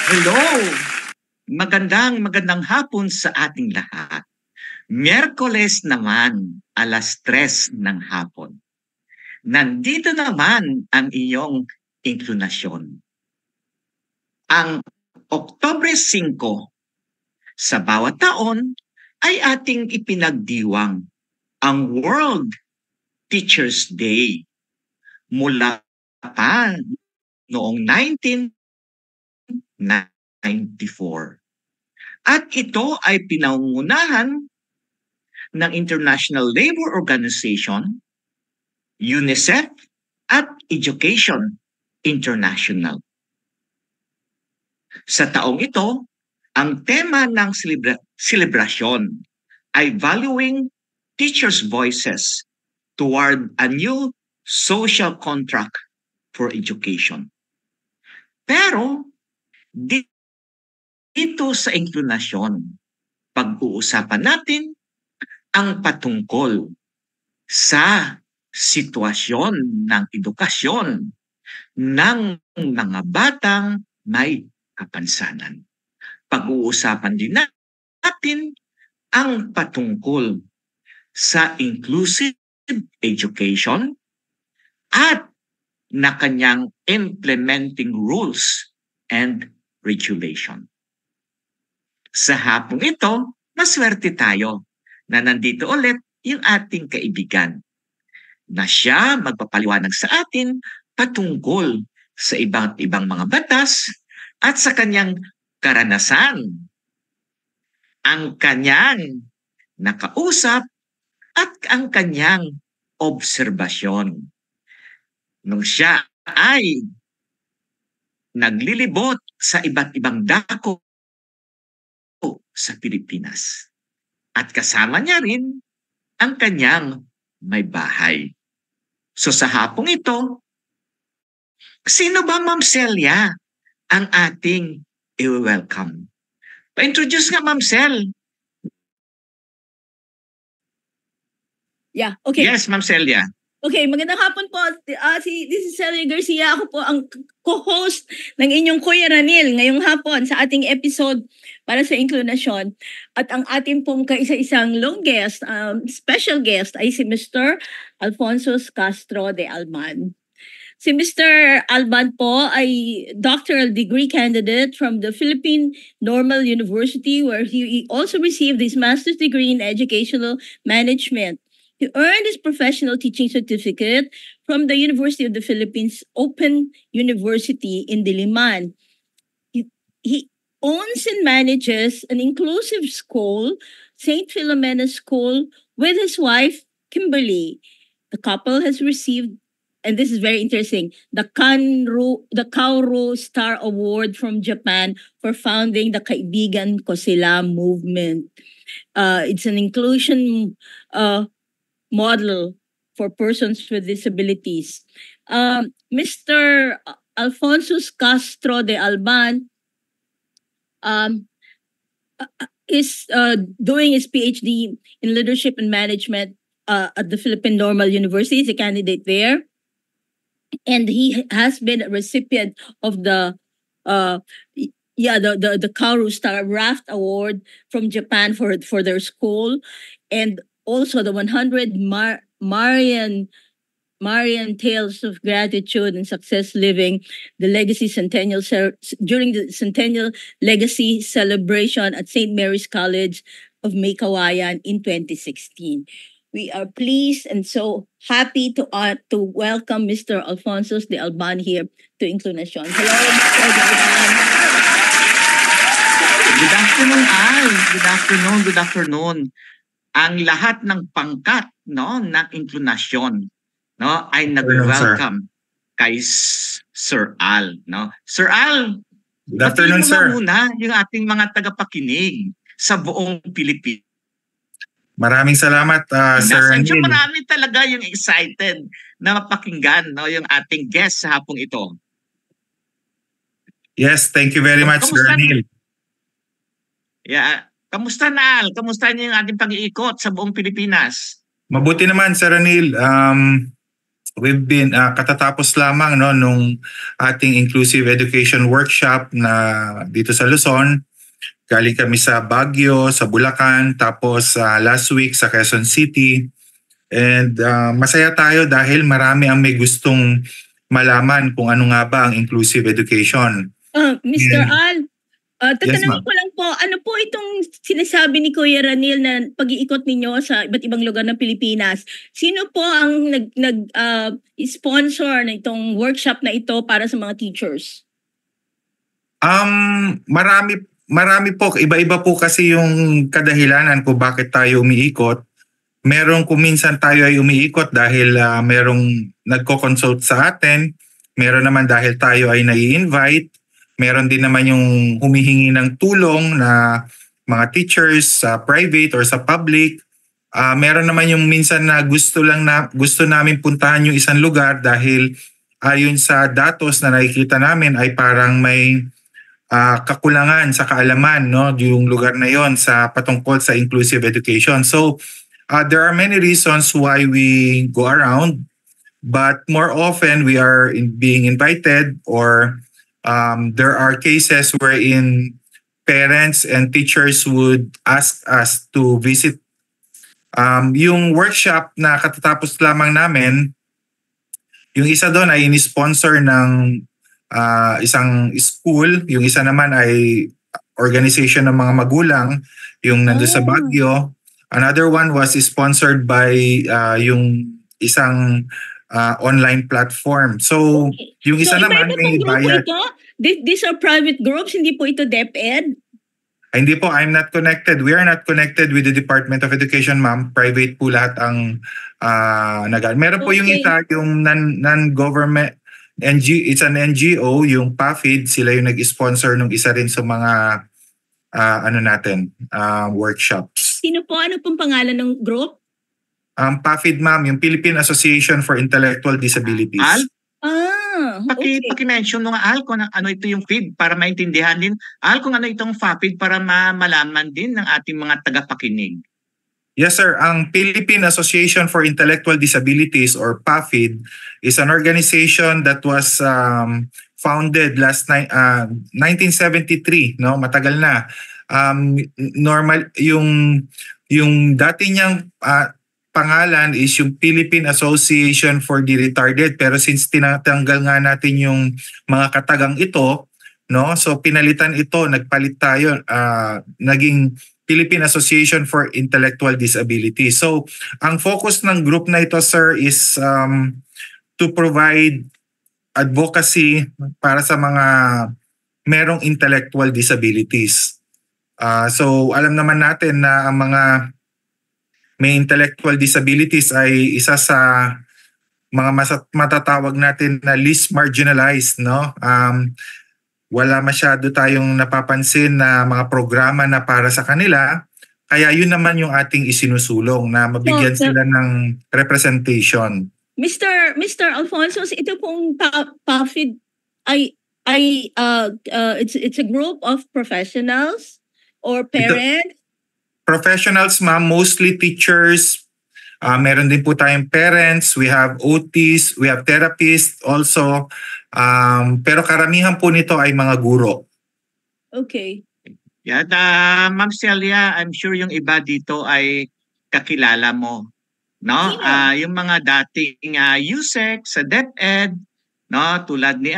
Hello! Magandang hapon sa ating lahat. Miyerkules naman, 3:00 ng hapon. Nandito naman ang iyong inklinasyon. Ang Oktubre 5 sa bawat taon ay ating ipinagdiwang ang World Teachers Day mula pa noong 1994. At ito ay pinangungunahan ng International Labour Organization, UNICEF at Education International. Sa taong ito, ang tema ng selebrasyon ay Valuing Teachers' Voices Toward a New Social Contract for Education. Pero dito sa inklinasyon, pag-uusapan natin ang patungkol sa sitwasyon ng edukasyon ng mga batang may kapansanan. Pag-uusapan din natin ang patungkol sa inclusive education at na kanyang implementing rules and regulation. Sa hapong ito, maswerte tayo na nandito ulit yung ating kaibigan na siya magpapaliwanag sa atin patungkol sa iba't ibang mga batas at sa kanyang karanasan, ang kanyang nakausap at ang kanyang obserbasyon. Nung siya ay naglilibot sa iba't ibang dako sa Pilipinas. At kasama niya rin ang kanyang may bahay. So sa hapong ito, sino ba Ma'am Celia ang ating i-welcome? Pa-introduce nga Ma'am Cel. Yeah, okay. Yes, Ma'am Celia. Okay, magandang hapon po. This is Celia Garcia. Ako po ang co-host ng inyong Kuya Ranil ngayong hapon sa ating episode para sa inklinasyon. At ang ating pong kaisa-isang long guest, special guest ay si Mr. Alfonso Castro de Alban. Si Mr. Alban po ay doctoral degree candidate from the Philippine Normal University where he also received his master's degree in educational management. He earned his professional teaching certificate from the University of the Philippines Open University in Diliman. He owns and manages an inclusive school, St. Philomena School, with his wife, Kimberly. The couple has received, and this is very interesting, the Kaoru Star Award from Japan for founding the Kaibigan Ko Sila movement. It's an inclusion model for persons with disabilities. Mr. Alfonso Castro de Alban is doing his PhD in leadership and management at the Philippine Normal University. He's a candidate there. And he has been a recipient of the Kaoru Star Raft Award from Japan for their school, and also the 100 Marian Tales of Gratitude and Success Living, the Legacy Centennial during the Centennial Legacy Celebration at St. Mary's College of Maykawayan in 2016. We are pleased and so happy to welcome Mr. Alfonso de Alban here to Inclinasyon. Hello, Mr. de Alban. Good afternoon, Al. Good afternoon. Ang lahat ng pangkat ng inklinasyon ay nag-welcome kay Sir Al. Sir Al, good afternoon, sir. Muna yung ating mga tagapakinig sa buong Pilipinas. Maraming salamat, Sir Ranil. Marami talaga yung excited na mapakinggan yung ating guest sa hapong ito. Yes, thank you very much, Sir Ranil. Yeah. Kamusta na, Al? Kamusta niyo yung ating pag-iikot sa buong Pilipinas? Mabuti naman, Sir Ranil. we've been katatapos lamang no nung ating inclusive education workshop na dito sa Luzon. Galing kami sa Baguio, sa Bulacan, tapos last week sa Quezon City. And masaya tayo dahil marami ang may gustong malaman kung ano nga ba ang inclusive education. Mr. And- Al, tatanungin ma'am. ko lang po, ano po itong sinasabi ni Kuya Ranil na pag-iikot ninyo sa iba't ibang lugar ng Pilipinas? Sino po ang sponsor na itong workshop na ito para sa mga teachers? Marami po, iba-iba po kasi yung kadahilanan kung bakit tayo umiikot. Merong kung minsan tayo ay umiikot dahil merong nagko-consult sa atin. Meron naman dahil tayo ay nai-invite. Meron din naman yung humihingi ng tulong na mga teachers sa private or sa public. Meron naman yung minsan na gusto namin puntahan yung isang lugar dahil ayon sa datos na nakikita namin ay parang may kakulangan sa kaalaman no yung lugar na yon sa patungkol sa inclusive education. So there are many reasons why we go around, but more often we are being invited, or there are cases wherein parents and teachers would ask us to visit. Yung workshop na katatapos lamang namin, yung isa doon ay ini-sponsor ng isang school, yung isa naman ay organization ng mga magulang, yung nando sa Baguio. Another one was sponsored by yung isang online platform. So, yung isa naman may bayad. These are private groups, hindi po ito DepEd? Hindi po, I'm not connected. We are not connected with the Department of Education, ma'am. Private po lahat ang meron po yung isa, yung non-government, it's an NGO, yung PAFID, sila yung nag-sponsor nung isa rin sa mga workshops. Sino po? Ano pong pangalan ng group? PAFID, ma'am, yung Philippine Association for Intellectual Disabilities. Al? Okay. Paki-mention mo nga, Al, kung ano ito yung FID para maintindihan din. Al, kung ano itong FAFID para malaman din ng ating mga tagapakinig. Yes, sir. Ang Philippine Association for Intellectual Disabilities, or PAFID, is an organization that was founded 1973, no? Matagal na. Normal yung dati niyang pangalan is yung Philippine Association for the Retarded, pero since tinatanggal nga natin yung mga katagang ito, no? So pinalitan ito, nagpalit tayo, naging Philippine Association for Intellectual Disability. So ang focus ng group na ito, sir, is to provide advocacy para sa mga merong intellectual disabilities. So alam naman natin na ang mga may intellectual disabilities ay isa sa mga matatawag natin na least marginalized, no? Wala masyado tayong napapansin na mga programa na para sa kanila. Kaya yun naman yung ating isinusulong na mabigyan sila ng representation. Mr. Alfonso, ito pong PAFID it's a group of professionals or parents? Professionals, ma'am, mostly teachers. Meron din po tayong parents, we have OTs, we have therapists also. Pero karamihan po nito ay mga guro. Okay. Yeah, Ma'am Celia, I'm sure yung iba dito ay kakilala mo, no? Yung mga dating USEC sa DepEd, no, tulad ni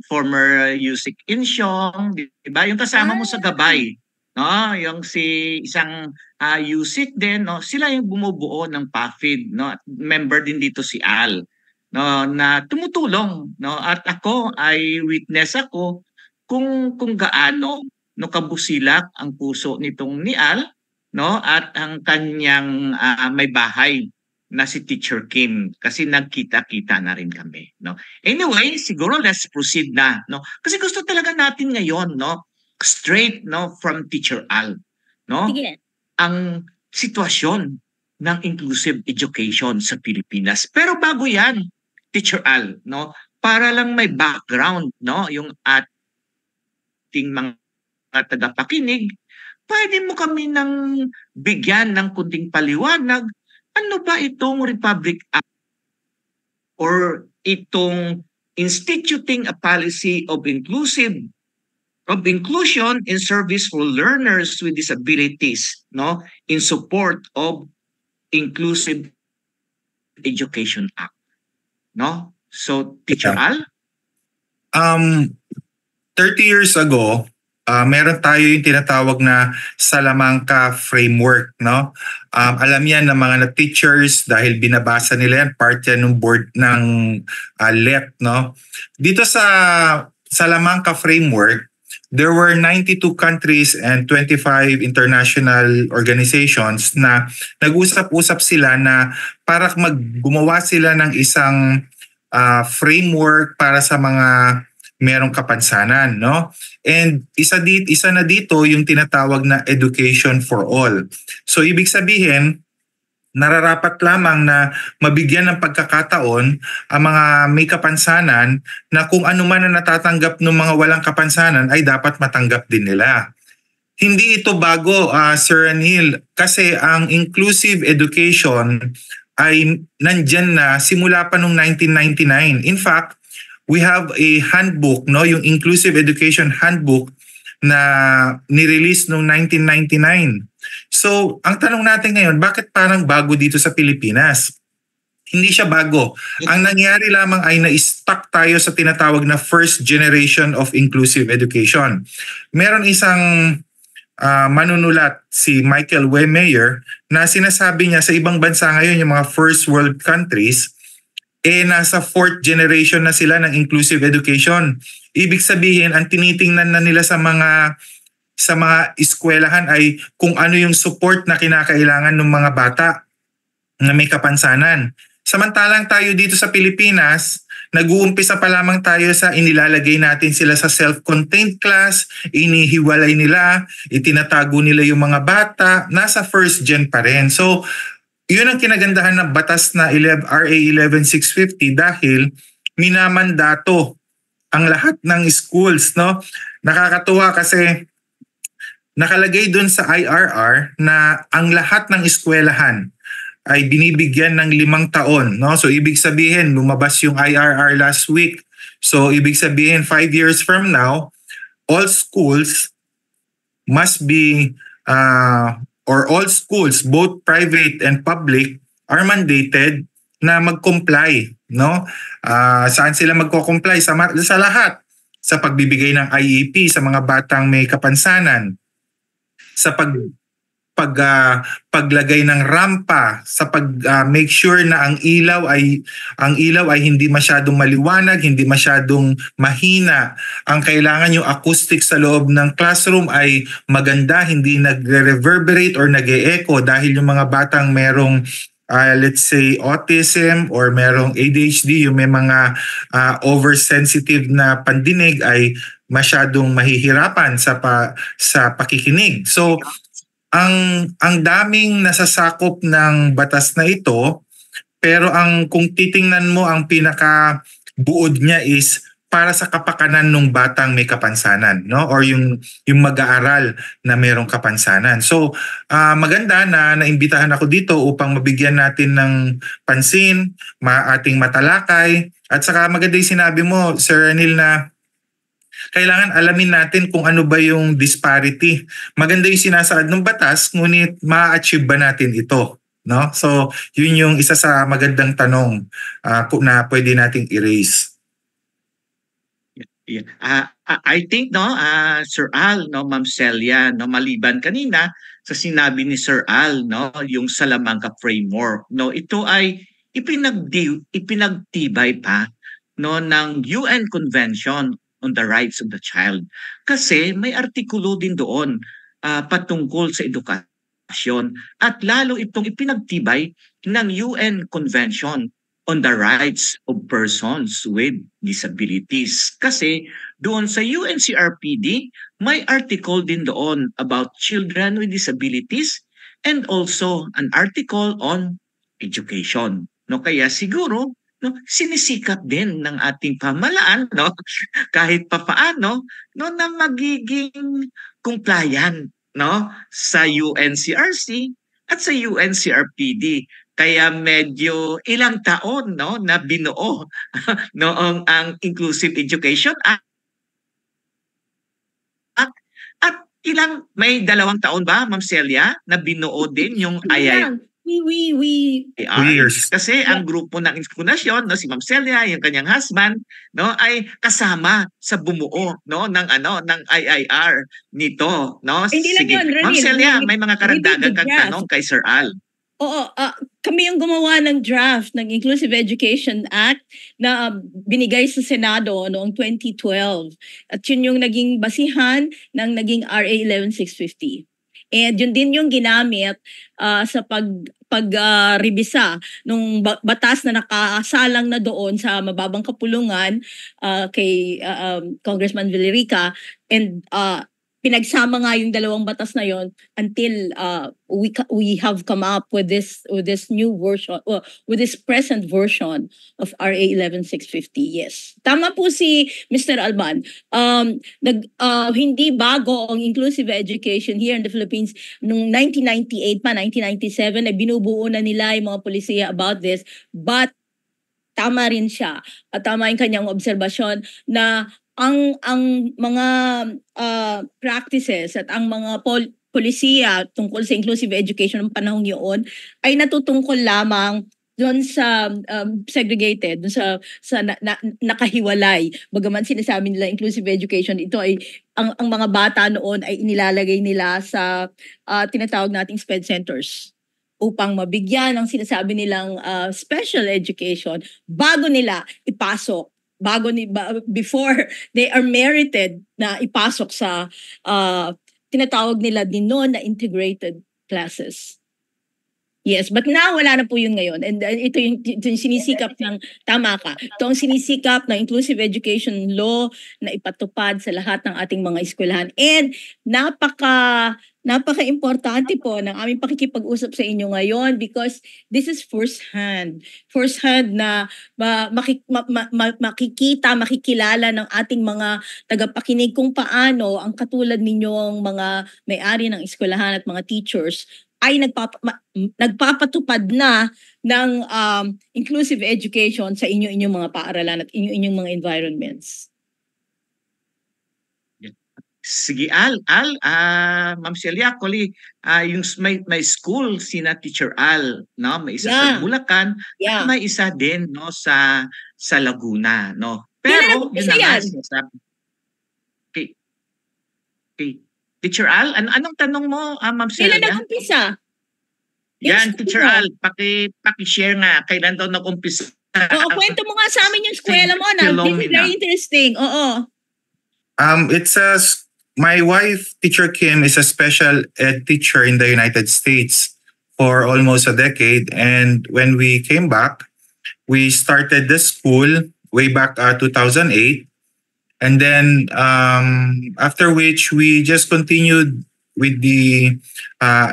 former USEC Insyong, di ba? Yung kasama mo sa gabay, no? Yung si isang USEC din, no? Sila yung bumubuo ng PAFID, no? At member din dito si Al, no, na tumutulong, no? At ako ay witness ako kung gaano no kabusilak ang puso nitong ni Al, no, at ang kanyang may bahay na si Teacher Kim, kasi nagkita-kita na rin kami, no. Anyway, siguro let's proceed na, no. Kasi gusto talaga natin ngayon, no, straight, no, from Teacher Al, no. Sige. Ang sitwasyon ng inclusive education sa Pilipinas. Pero bago 'yan, Teacher Al, no, para lang may background, no, yung ating mga tagapakinig, pwede mo kami nang bigyan ng kunting paliwanag. Ano ba itong Republic Act or itong instituting a policy of inclusion in service for learners with disabilities, no, in support of Inclusive Education Act, no? So, Teacher Al? 30 years ago, meron tayo yung tinatawag na Salamanca Framework, no? Alam yan ng mga teachers dahil binabasa nila yan, part yan ng board ng LET, no? Dito sa Salamanca Framework, there were 92 countries and 25 international organizations na nag-usap-usap sila na para gumawa sila ng isang framework para sa mga merong kapansanan, no? And isa na dito yung tinatawag na education for all. So ibig sabihin, nararapat lamang na mabigyan ng pagkakataon ang mga may kapansanan na kung ano man na natatanggap ng mga walang kapansanan ay dapat matanggap din nila. Hindi ito bago, Sir Anil, kasi ang inclusive education ay nandyan na simula pa noong 1999. In fact, we have a handbook, no, yung Inclusive Education Handbook na nirelease noong 1999. So, ang tanong natin ngayon, bakit parang bago dito sa Pilipinas? Hindi siya bago. Ang nangyari lamang ay na-stuck tayo sa tinatawag na first generation of inclusive education. Meron isang manunulat, si Michael Wehmeyer, na sinasabi niya sa ibang bansa ngayon, yung mga first world countries, nasa fourth generation na sila ng inclusive education. Ibig sabihin, ang tinitingnan na nila sa mga eskwelahan ay kung ano yung support na kinakailangan ng mga bata na may kapansanan. Samantalang tayo dito sa Pilipinas, nag-uumpisa pa lamang tayo sa inilalagay natin sila sa self-contained class, inihiwalay nila, itinatago nila yung mga bata, nasa first gen pa rin. So, yun ang kinagandahan ng batas na RA 11650 dahil minamandato ang lahat ng schools, no? Nakakatuwa kasi nakalagay dun sa IRR na ang lahat ng eskwelahan ay binibigyan ng 5 taon, no? So ibig sabihin lumabas yung IRR last week. So ibig sabihin 5 years from now, all schools must be or all schools, both private and public, are mandated na mag-comply, no? Saan sila magko-comply? Sa lahat. Sa pagbibigay ng IEP sa mga batang may kapansanan, sa paglagay ng rampa, sa make sure na ang ilaw ay hindi masyadong maliwanag, hindi masyadong mahina. Ang kailangan yung acoustic sa loob ng classroom ay maganda, hindi nagre-reverberate or nag-e-echo dahil yung mga batang merong let's say autism or merong ADHD, yung may mga oversensitive na pandinig ay masyadong mahihirapan sa pakikinig. So ang daming nasasakop ng batas na ito, pero kung titingnan mo ang pinaka buod niya is para sa kapakanan ng batang may kapansanan, no? Or yung mag-aaral na mayroong kapansanan. So maganda na naimbitahan ako dito upang mabigyan natin ng pansin, ating matalakay, at saka maganda yung sinabi mo, Sir Anil, na kailangan alamin natin kung ano ba yung disparity. Maganda yung sinasaad ng batas, ngunit ma-achieve ba natin ito? No? So, yun yung isa sa magandang tanong na pwede nating i-raise. Yeah. I think, no, Sir Al, no, Ma'am Celia, no, maliban kanina sa sinabi ni Sir Al, no, yung Salamanca Framework, no, ito ay ipinagtibay pa, no, ng UN Convention on the Rights of the Child. Kasi may artikulo din doon patungkol sa edukasyon at lalo itong ipinagtibay ng UN Convention on the Rights of Persons with Disabilities. Kasi doon sa UNCRPD, may article din doon about children with disabilities and also an article on education. No, kaya siguro no, sinisikap din ng ating pamahalaan, no, kahit papaano, no, na magiging compliant, no, sa UNCRC at sa UNCRPD Kaya medyo ilang taon, no, na binuo noong ang Inclusive Education Act, at may 2 taon ba, Ma'am Celia, na binuo din yung Hindi lang. We 2 years. Kasi ang grupo ng inskriminasyon, no, si Ma'am Celia, yung kanyang husband, no, ay kasama sa bumuo, no, ng IIR nito, no. Hindi lang Sige. yun, Ranil. Ma'am Celia, may mga karagdagan We did the kang draft. tanong kay Sir Al. Oo, kami yung gumawa ng draft ng Inclusive Education Act na binigay sa Senado noong 2012. At yun yung naging basihan ng naging RA 11650. And yun din yung ginamit sa pag-rebisa nung batas na nakasalang na doon sa mababang kapulungan kay Congressman Villarica, and pinagsama nga yung 2 batas na yon until we have come up with this new version, with this present version of RA 11650. Yes. Tama po si Mr. Alban. Hindi bago ang inclusive education here in the Philippines. Noong 1998 pa, 1997, ay binubuo na nila yung mga polisiya about this. But tama rin siya at tama yung kanyang obserbasyon na ang mga practices at ang mga polisiya tungkol sa inclusive education ng panahong yun ay natutungkol lamang doon sa segregated, doon sa nakahiwalay. Bagaman sinasabi nila inclusive education, ito ay ang mga bata noon ay inilalagay nila sa tinatawag nating SPED centers upang mabigyan ng sinasabi nilang special education bago nila ipasok, before they are merited na ipasok sa tinatawag nila din noon na integrated classes. Yes, but now wala na po yun ngayon. And ito yung sinisikap ng, tama ka, ito ang sinisikap ng inclusive education law na ipatupad sa lahat ng ating mga eskwelahan. And napaka-importante po ng aming pakikipag-usap sa inyo ngayon because this is first-hand na makikilala ng ating mga tagapakinig kung paano ang katulad ninyong mga may-ari ng eskwelahan at mga teachers ay nagpapatupad na ng inclusive education sa inyong mga paaralan at inyong mga environments. Sige, Ma'am Celia, actually, yung may school sina Teacher Al, no? May isa sa Bulacan, at may isa din, no, sa Laguna, no? Pero yun na nga, okay. Teacher Al, anong tanong mo, Ma'am Celia? Kailan nag-umpisa? Yan, Teacher Al, paki-share nga, kailan daw nag-umpisa? Oo, kwento mo nga sa amin yung eskwela mo na. This is very interesting. Oo. My wife, Teacher Kim, is a special ed teacher in the United States for almost a decade. And when we came back, we started the school way back 2008. And then after which we just continued with the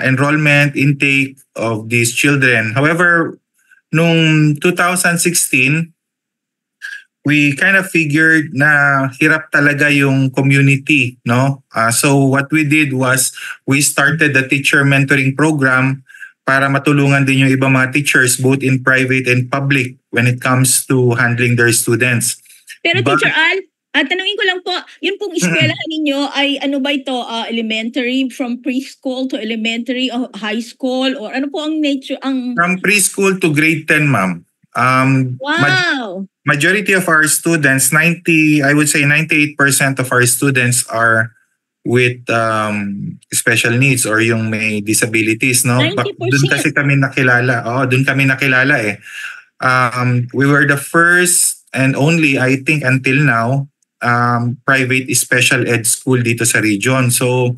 enrollment intake of these children. However, noong 2016, we kind of figured na hirap talaga yung community, no? So what we did was we started the teacher mentoring program para matulungan din yung ibang mga teachers both in private and public when it comes to handling their students. Pero Teacher Al, tanungin ko lang po, yun pong eskwelahan ninyo ay ano ba ito, elementary, from preschool to elementary o high school, or ano po ang nature? From preschool to grade 10, ma'am. Wow! Majority of our students, I would say 98% of our students are with special needs or yung may disabilities, no? 90%? Doon kasi kami nakilala. Doon kami nakilala eh. We were the first and only, I think until now, private special ed school dito sa region. So,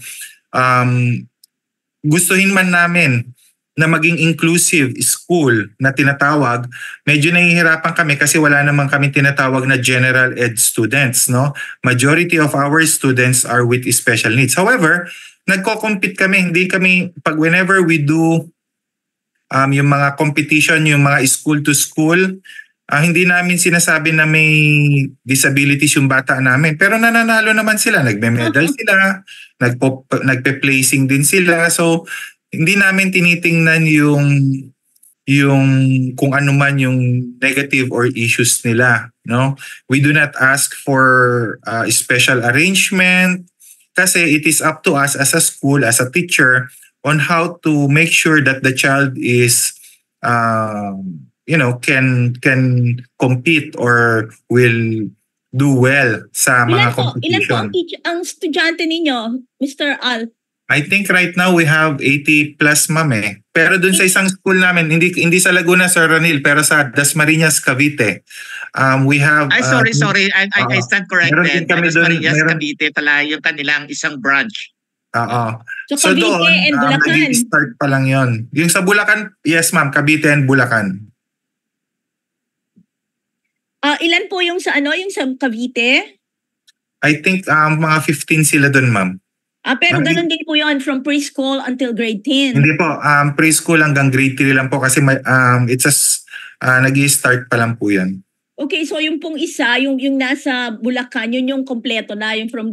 gustuhin man namin na maging inclusive school na tinatawag, medyo nahihirapan kami kasi wala naman kami tinatawag na general ed students, no? Majority of our students are with special needs. However, nagko-compete kami, whenever we do yung mga competition, yung mga school to school, hindi namin sinasabi na may disabilities yung bata namin. Pero nananalo naman sila, nagme-medal sila, nagpe-placing din sila. So, hindi namin tinitingnan yung yung kung ano man yung negative or issues nila, no? We do not ask for special arrangement kasi it is up to us as a school, as a teacher, on how to make sure that the child is can compete or will do well sa mga Ilan po competition. ang estudyante ninyo, Mr. Al? I think right now we have 80 plus, ma'am eh. Pero dun sa isang school namin, hindi sa Laguna, Sir Ranil, pero sa Dasmariñas, Cavite. We have... sorry. I stand corrected. Dasmariñas, meron, Cavite pala yung kanilang isang branch. Oo. So Cavite doon, and Bulacan. Start pa lang yon. Yung sa Bulacan, yes ma'am, Cavite and Bulacan. Ilan po yung sa Cavite? I think mga 15 sila doon, ma'am. Pero ganun din po yun, from preschool until grade 10. Hindi po, preschool hanggang grade 3 lang po kasi nag-i-start pa lang po yan. Okay, so yung pong isa, yung nasa Bulacan, yun yung kompleto na, yung from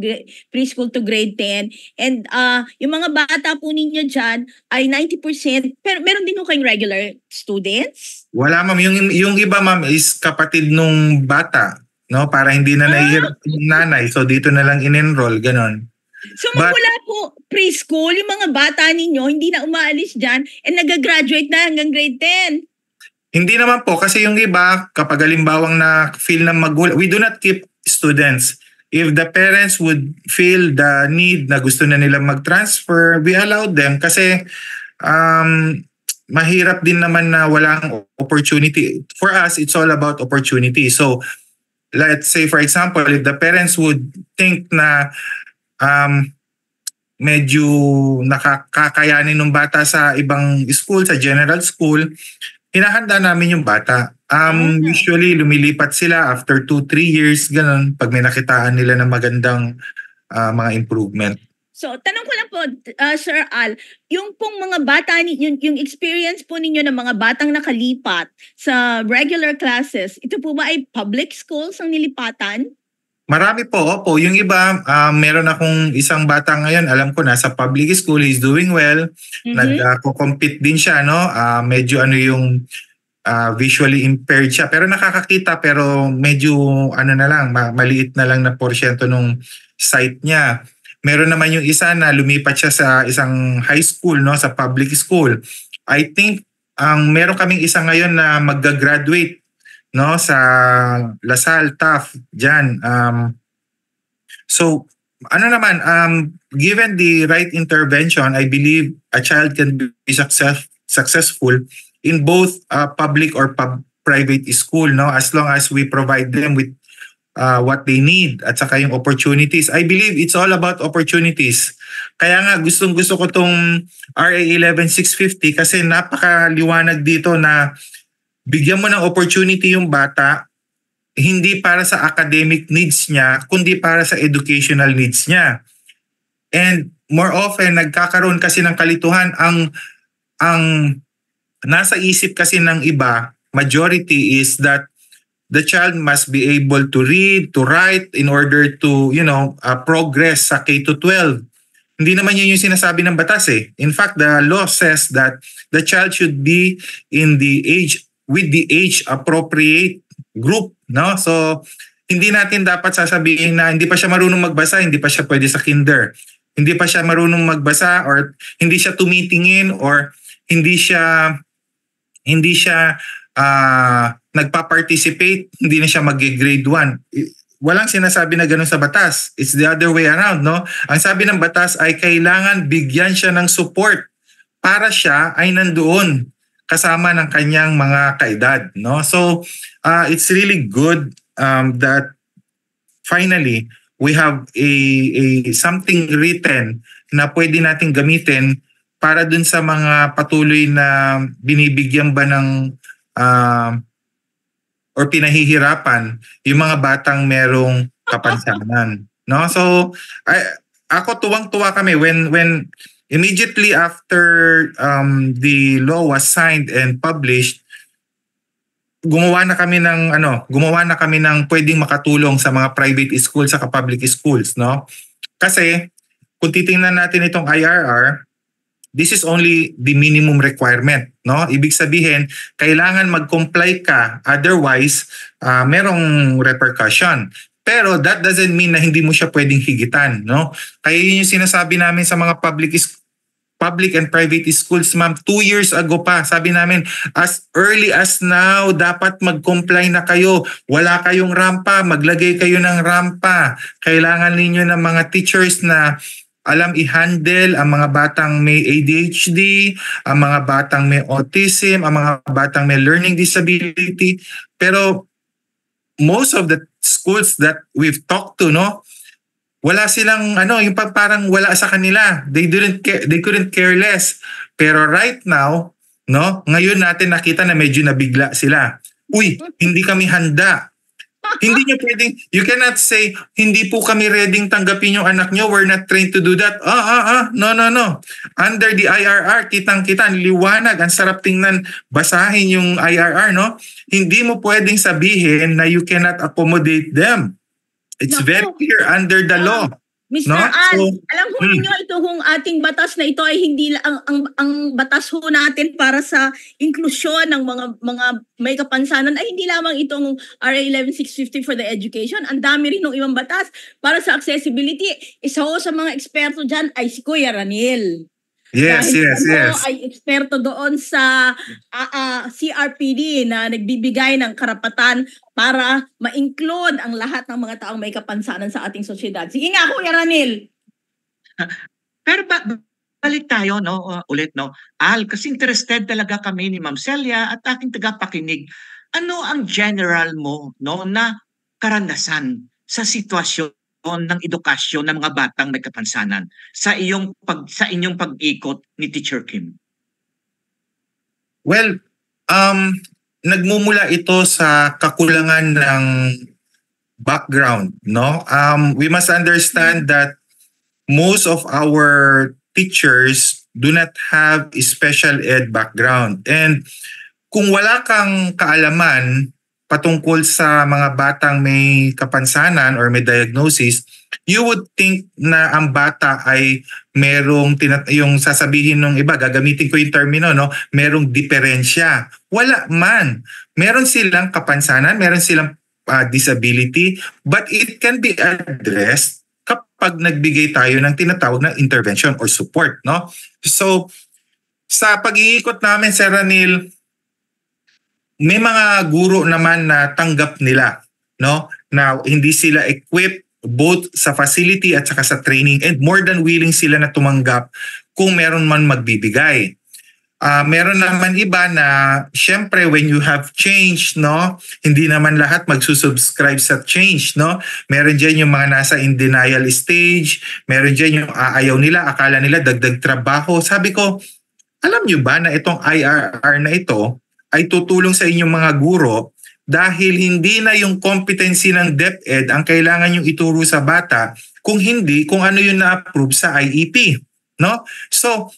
preschool to grade 10. And yung mga bata po ninyo dyan ay 90%, pero meron din po kayong regular students? Wala ma'am, yung iba ma'am is kapatid nung bata, no? Para hindi na nahihirap yung nanay, so dito na lang in-enroll, ganon. So magmula po preschool, yung mga bata ninyo hindi na umaalis dyan and nag-graduate na hanggang grade 10? Hindi naman po kasi yung iba kapag halimbawang na feel ng magulang, we do not keep students. If the parents would feel the need na gusto na nilang mag-transfer, we allow them kasi mahirap din naman na walang opportunity. For us, it's all about opportunity. So let's say for example, if the parents would think na medyo nakakayanin ng bata sa ibang school, sa general school, hinahanda namin yung bata. Usually, lumilipat sila after 2-3 years, ganun, pag may nakitaan nila ng magandang mga improvement. So, tanong ko lang po, Sir Al, yung pong mga bata, yung experience po ninyo ng mga batang nakalipat sa regular classes, ito po ba ay public schools ang nilipatan? Marami po, opo. Yung iba, meron akong isang bata ngayon, alam ko nasa public school, he's doing well. Nag-compete din siya, no? Medyo yung visually impaired siya. Pero nakakakita, pero medyo maliit na lang na porsyento nung sight niya. Meron naman yung isa na lumipat siya sa isang high school, no? Sa public school. I think, meron kaming isa ngayon na mag-graduate, no, sa Lasal, TAF, dyan. So, given the right intervention, I believe a child can be successful in both public or private school, no, as long as we provide them with what they need at saka yung opportunities. I believe it's all about opportunities. Kaya nga gustong-gusto ko tong RA 11650 kasi napakaliwanag dito na bigyan mo ng opportunity yung bata, hindi para sa academic needs niya, kundi para sa educational needs niya. And more often, nagkakaroon kasi ng kalituhan. Ang nasa isip kasi ng iba, majority is that the child must be able to read, to write in order to, progress sa K-12. Hindi naman yun yung sinasabi ng batas eh. In fact, the law says that the child should be with the age appropriate group, no? So hindi natin dapat sasabihin na hindi pa siya marunong magbasa, hindi pa siya pwede sa kinder. Hindi pa siya marunong magbasa or hindi siya tumitingin or hindi siya nagpa-participate, hindi na siya mag-grade 1. Walang sinasabi na gano'n sa batas. It's the other way around, no? Ang sabi ng batas ay kailangan bigyan siya ng support para siya ay nandoon kasama ng kanyang mga kaedad, no? So it's really good that finally we have a something written na pwede nating gamitin para dun sa mga patuloy na binibigyan ba ng or pinahihirapan yung mga batang merong kapansanan, no? So ako tuwang-tuwa kami when immediately after the law was signed and published, gumawa na kami ng pwedeng makatulong sa mga private schools sa public schools, no? Kasi kung titingnan natin itong IRR, this is only the minimum requirement, no? Ibig sabihin, kailangan mag-comply ka, otherwise merong repercussion. Pero that doesn't mean na hindi mo siya pwedeng higitan, no? Kaya yun yung sinasabi namin sa mga public and private schools, ma'am, 2 years ago pa, sabi namin, as early as now, dapat mag-comply na kayo. Wala kayong rampa, maglagay kayo ng rampa. Kailangan ninyo ng mga teachers na alam i-handle ang mga batang may ADHD, ang mga batang may autism, ang mga batang may learning disability. Pero most of the schools that we've talked to, no, wala silang yung parang wala sa kanila. They couldn't care less. Pero right now, no, ngayon natin nakita na medyo nabigla sila. Uy, hindi kami handa. Hindi niyo pwedeng, you cannot say, hindi po kami readyng tanggapin yung anak niyo, we're not trained to do that. No. Under the IRR, kitang-kita, liwanag, ang sarap tingnan, basahin yung IRR, no? Hindi mo pwedeng sabihin na you cannot accommodate them. It's very clear under the law. Mr. No? Al, So, alam ho ninyo ito kung ating batas na ito ay hindi ang batas ho natin para sa inklusyon ng mga may kapansanan ay hindi lamang itong RA 11650 for the education. Ang dami rin ng ibang batas para sa accessibility. Isa ho sa mga eksperto dyan ay si Kuya Raniel. yes. Ay eksperto doon sa CRPD na nagbibigay ng karapatan para ma-include ang lahat ng mga taong may kapansanan sa ating sosyedad. Sige nga, Kuya Ranil. Pero balik tayo, no, ulit, no. Al, kasi interested talaga kami ni Ma'am Celia at aking tagapakinig. Ano ang general mo, no, na karanasan sa sitwasyon ng edukasyon ng mga batang may kapansanan sa inyong pag-ikot ni Teacher Kim? Well, nagmumula ito sa kakulangan ng background, no? We must understand that most of our teachers do not have a special ed background. And kung wala kang kaalaman patungkol sa mga batang may kapansanan or may diagnosis, you would think na ang bata ay merong yung sasabihin ng iba, gagamitin ko yung termino, no, merong diferensya. Wala man. Meron silang kapansanan, meron silang disability, but it can be addressed kapag nagbigay tayo ng tinatawag na intervention or support, no? So, sa pag-iikot namin, Sir Ranil, may mga guro naman na tanggap nila, no? Na hindi sila equipped both sa facility at saka sa training, and more than willing sila na tumanggap kung meron man magbibigay. Meron naman iba na syempre when you have change, no, hindi naman lahat magsusubscribe sa change, no. Meron diyan yung mga nasa in denial stage, meron diyan yung aayaw nila, akala nila dagdag trabaho. Sabi ko, alam niyo ba na itong IRR na ito ay tutulong sa inyong mga guro dahil hindi na yung competency ng DepEd ang kailangan yung ituro sa bata, kung hindi kung ano yung na-approve sa IEP, no? So,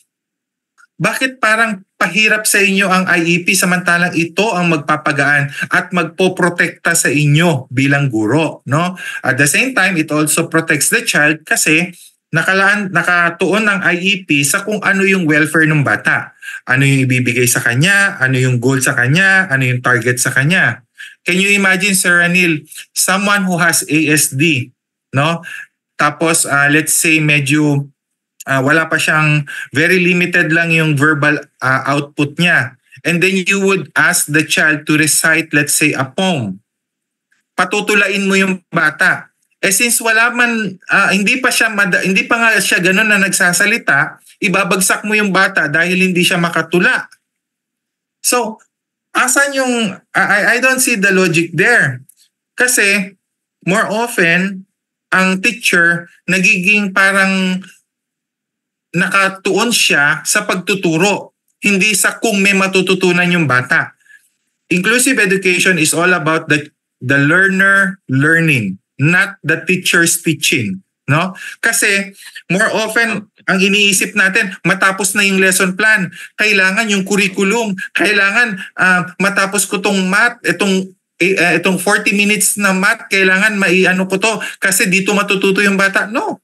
bakit parang pahirap sa inyo ang IEP samantalang ito ang magpapagaan at magpoprotekta sa inyo bilang guro, no? At the same time, it also protects the child kasi nakatuon ng IEP sa kung ano yung welfare ng bata. Ano yung ibibigay sa kanya, ano yung goal sa kanya, ano yung target sa kanya. Can you imagine, Sir Ranil, someone who has ASD, no? Tapos let's say medyo wala pa siyang, very limited lang yung verbal output niya. And then you would ask the child to recite, let's say, a poem. Patutulain mo yung bata. Since wala man, hindi pa nga siya ganun na nagsasalita, ibabagsak mo yung bata dahil hindi siya makatula. So, asan yung, I don't see the logic there. Kasi, more often, ang teacher, nagiging parang nakatuon siya sa pagtuturo, hindi sa kung may matututunan yung bata. Inclusive education is all about the learner learning, not the teacher's teaching, no? Kasi more often ang iniisip natin, matapos na yung lesson plan, kailangan yung curriculum, kailangan matapos ko tong math, itong 40 minutes na math, kailangan maiano ko to kasi dito matututo yung bata. No.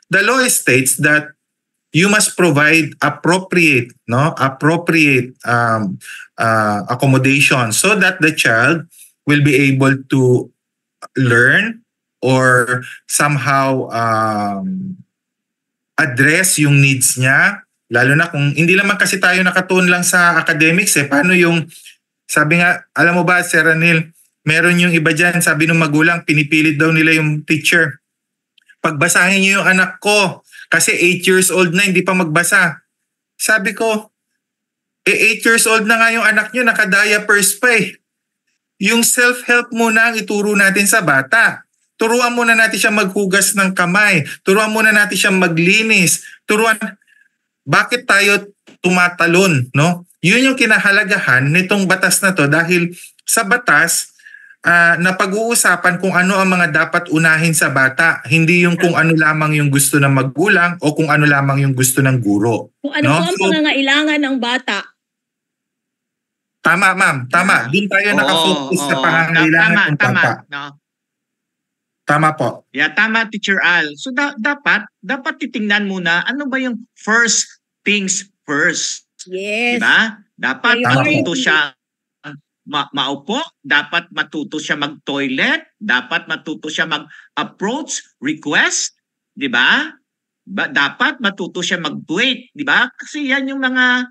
The law states that you must provide appropriate accommodation so that the child will be able to learn or somehow address yung needs niya, lalo na kung hindi naman kasi tayo nakatuon lang sa academics paano yung, sabi nga, alam mo ba Sir Ranil, meron yung iba dyan, sabi ng magulang, pinipilit daw nila yung teacher, pagbasahin niyo yung anak ko kasi 8 years old na hindi pa magbasa. Sabi ko, 8 years old na nga yung anak niyo, naka-diapers pa Yung self-help muna ang ituro natin sa bata. Turuan muna natin siya maghugas ng kamay. Turuan muna natin siya maglinis. Bakit tayo tumatalon, no? Yun yung kinahalagahan nitong batas na to dahil sa batas, na pag-uusapan kung ano ang mga dapat unahin sa bata, hindi yung kung ano lamang yung gusto ng magulang o kung ano lamang yung gusto ng guro. Kung ano po ang pangangailangan ng bata. Tama, ma'am. Tama. Doon tayo nakafocus sa pangangailangan ng bata. No? Tama po. Yeah, tama, Teacher Al. So dapat titingnan muna ano ba yung first things first. Yes. Diba? Dapat Priority. matuto siya maupo, dapat matuto siya mag-toilet, dapat matuto siya mag-approach, request, di ba? Dapat matuto siya mag-wait, di ba? Kasi yan yung mga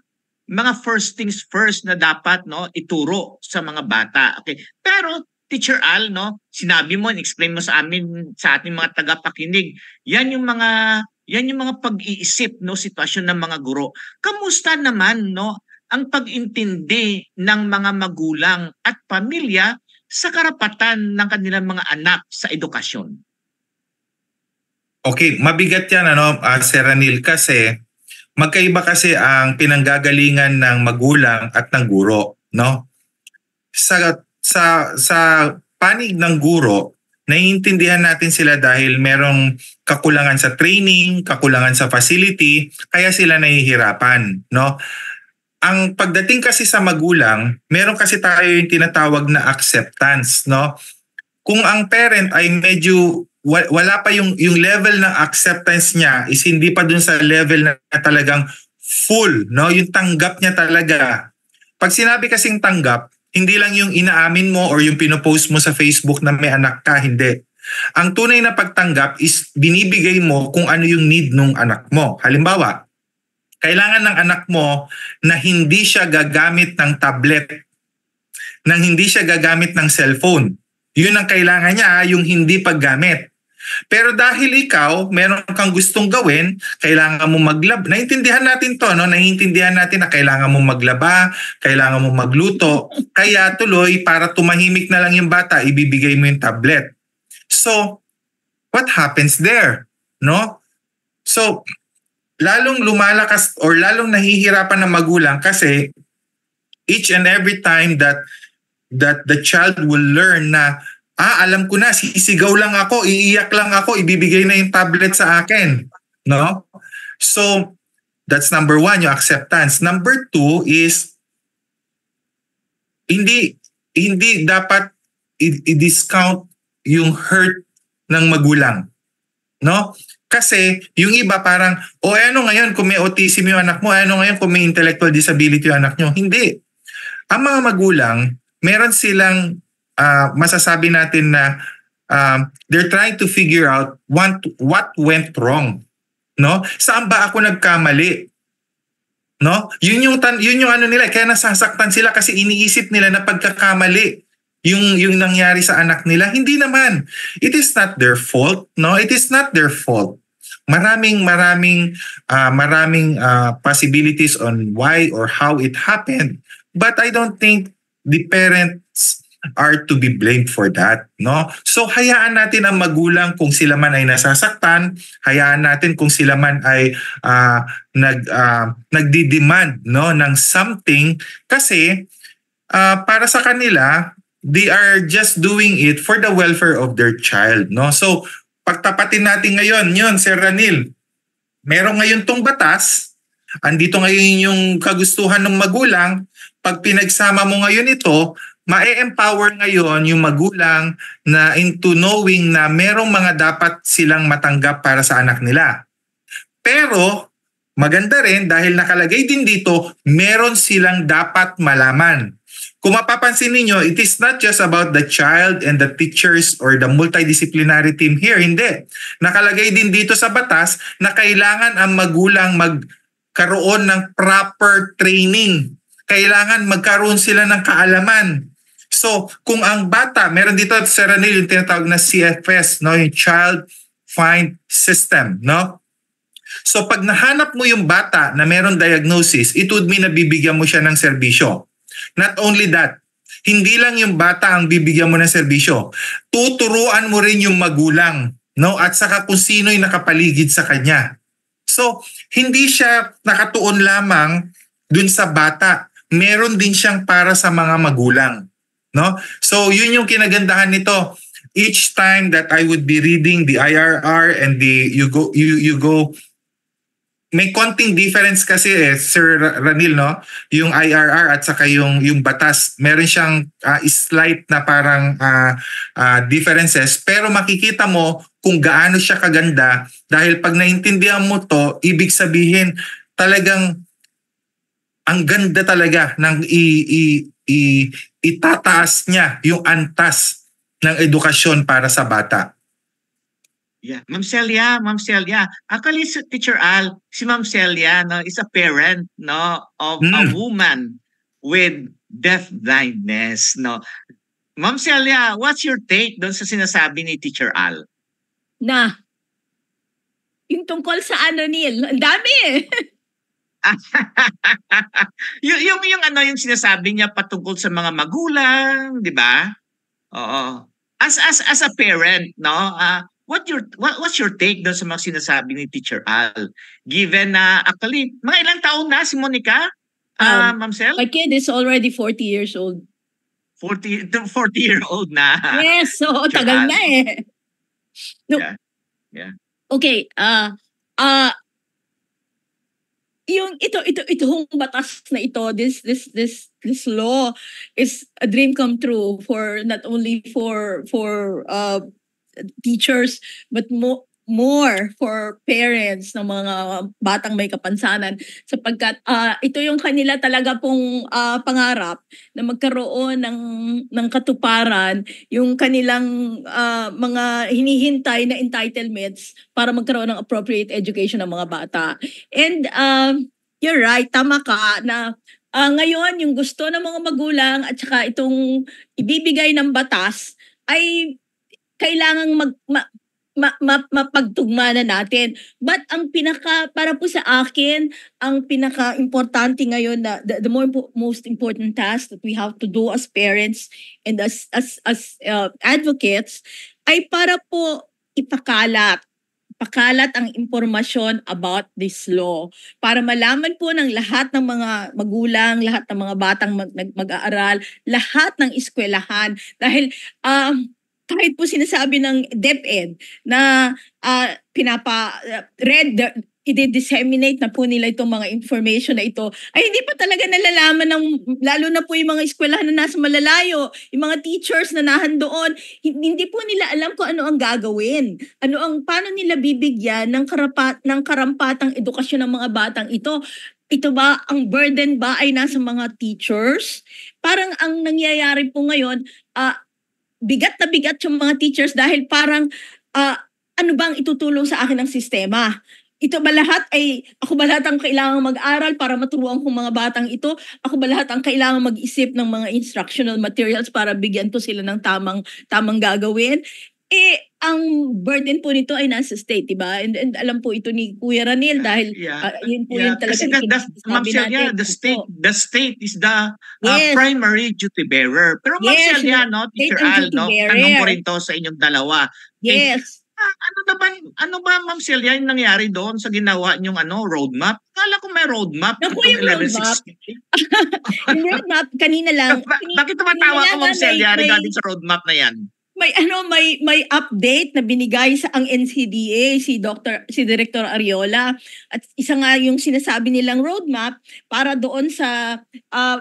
first things first na dapat ituro sa mga bata. Okay. Pero Teacher Al, sinabi mo, explain mo sa amin, sa ating mga tagapakinig, yan yung mga pag-iisip, sitwasyon ng mga guro. Kamusta naman, ang pag-intindi ng mga magulang at pamilya sa karapatan ng kanilang mga anak sa edukasyon? Okay, mabigat yan, Sir Ranil, kasi magkaiba kasi ang pinanggagalingan ng magulang at ng guro, no? Sa panig ng guro, naiintindihan natin sila dahil merong kakulangan sa training, kakulangan sa facility, kaya sila nahihirapan, no? Ang pagdating kasi sa magulang, meron kasi tayo yung tinatawag na acceptance, no? Kung ang parent ay medyo wala pa yung level ng acceptance niya is hindi pa dun sa level na talagang full, no? Yung tanggap niya talaga. Pag sinabi kasing tanggap, hindi lang yung inaamin mo or yung pinopost mo sa Facebook na may anak ka, hindi. Ang tunay na pagtanggap is binibigay mo kung ano yung need ng anak mo. Halimbawa, kailangan ng anak mo na hindi siya gagamit ng tablet, nang hindi siya gagamit ng cellphone. Yun ang kailangan niya, yung hindi paggamit. Pero dahil ikaw, meron kang gustong gawin, kailangan mo maglaba. Naintindihan natin to, Naintindihan natin na kailangan mo maglaba, kailangan mo magluto. Kaya tuloy, para tumahimik na lang yung bata, ibibigay mo yung tablet. So, what happens there? No? So, lalong lumalakas or lalong nahihirapan ng magulang kasi each and every time that the child will learn na alam ko na, sisigaw lang ako, iiyak lang ako, ibibigay na yung tablet sa akin, no? So that's number 1, yung acceptance. Number 2 is hindi dapat i-discount yung hurt ng magulang, no? Kasi yung iba parang, ano ngayon kung may autism yung anak mo, ano ngayon kung may intellectual disability yung anak nyo. Hindi. Ang mga magulang, meron silang masasabi natin na they're trying to figure out what went wrong. No? Saan ba ako nagkamali? No? Yun yung ano nila, kaya nasasaktan sila kasi iniisip nila na pagkakamali yung nangyari sa anak nila. Hindi naman. It is not their fault, no? It is not their fault. Maraming possibilities on why or how it happened, but I don't think the parents are to be blamed for that, no? So hayaan natin ang magulang kung sila man ay nasasaktan, hayaan natin kung sila man ay nagdi-demand, no, ng something kasi para sa kanila they are just doing it for the welfare of their child, no? So pagtapatin natin ngayon, yun Sir Ranil, meron ngayon tong batas, andito ngayon yung kagustuhan ng magulang, pag pinagsama mo ngayon ito, ma-empower ngayon yung magulang na into knowing na merong mga dapat silang matanggap para sa anak nila. Pero maganda rin dahil nakalagay din dito, meron silang dapat malaman. Kung mapapansin ninyo, it is not just about the child and the teachers or the multidisciplinary team here. Hindi. Nakalagay din dito sa batas na kailangan ang magulang magkaroon ng proper training. Kailangan magkaroon sila ng kaalaman. So, kung ang bata, meron dito sa Ranil yung tinatawag na CFS, no, yung Child Find System, no? So pag nahanap mo yung bata na meron diagnosis, it would mean na bibigyan mo siya ng serbisyo. Not only that, hindi lang yung bata ang bibigyan mo ng serbisyo. Tuturuan mo rin yung magulang, no? At saka kung sino yung nakapaligid sa kanya. So, hindi siya nakatuon lamang dun sa bata. Meron din siyang para sa mga magulang, no? So, yun yung kinagandahan nito. Each time that I would be reading the IRR and you go may konting difference kasi Sir Ranil, no? Yung IRR at saka yung batas, meron siyang slight na parang differences, pero makikita mo kung gaano siya kaganda dahil pag naintindihan mo to, ibig sabihin talagang ang ganda talaga ng itataas niya yung antas ng edukasyon para sa bata. Yeah, Ma'am Celia. Actually, Teacher Al, si Ma'am Celia, no, is a parent, no, of a woman with deaf blindness, no. Ma'am Celia, what's your take doon sa sinasabi ni Teacher Al? Na, yung tungkol sa Neil, ang dami eh. yung sinasabi niya patungkol sa mga magulang, di ba? Oo. As a parent, no, what's your take doon sa mga sinasabi ni Teacher Al? Given na actually, mga ilang taon na si Monica, Ma'am Cel? My kid is already 40 years old. 40-year-old na. Yes, so tagal na eh. No. Yeah. Okay, yung itong batas na ito, this law is a dream come true for not only for teachers but more for parents ng mga batang may kapansanan sapagkat ito yung kanila talaga pong pangarap na magkaroon ng katuparan yung kanilang mga hinihintay na entitlements para magkaroon ng appropriate education ng mga bata. And you're right, tama ka na ngayon yung gusto ng mga magulang at saka itong ibibigay ng batas ay kailangang mapagtugma na natin. But ang para po sa akin, ang pinaka-importante ngayon na the most important task that we have to do as parents and as advocates ay para po ipakalat ang impormasyon about this law para malaman po ng lahat ng mga magulang, lahat ng mga batang mag-aaral, lahat ng eskwelahan dahil kahit po sinasabi ng DepEd na i-disseminate na po nila itong mga information na ito, ay hindi pa talaga nalalaman lalo na po yung mga eskwelahan na nasa malalayo, yung mga teachers na nahandoon, hindi po nila alam kung ano ang gagawin. Paano nila bibigyan ng karampatang edukasyon ng mga batang ito. Ito ba, ang burden ba ay nasa mga teachers? Parang ang nangyayari po ngayon, bigat na bigat yung mga teachers dahil parang ano bang itutulong sa akin ng sistema? Ito ba lahat ako ba lahat ang kailangang mag-aral para maturuan kong mga batang ito? Ako ba lahat ang kailangang mag-isip ng mga instructional materials para bigyan ko sila ng tamang gagawin? Ang burden po nito ay nasa state, diba? And alam po ito ni Kuya Ranil dahil yun po yung talaga Ma'am Celia, the state is the primary duty bearer. Pero Ma'am Celia, no, Teacher Al, no, tanong ko rin to sa inyong dalawa. Yes. Ano ba Ma'am Celia yung nangyari doon sa ginawa niyong roadmap? Kala ko may roadmap. Naku, yung roadmap. Yung roadmap, kanina lang. Bakit tumatawa ko Ma'am Celia regarding sa roadmap na yan? may update na binigay sa ang NCDA si Director Ariola, at isa nga yung sinasabi nilang roadmap para doon sa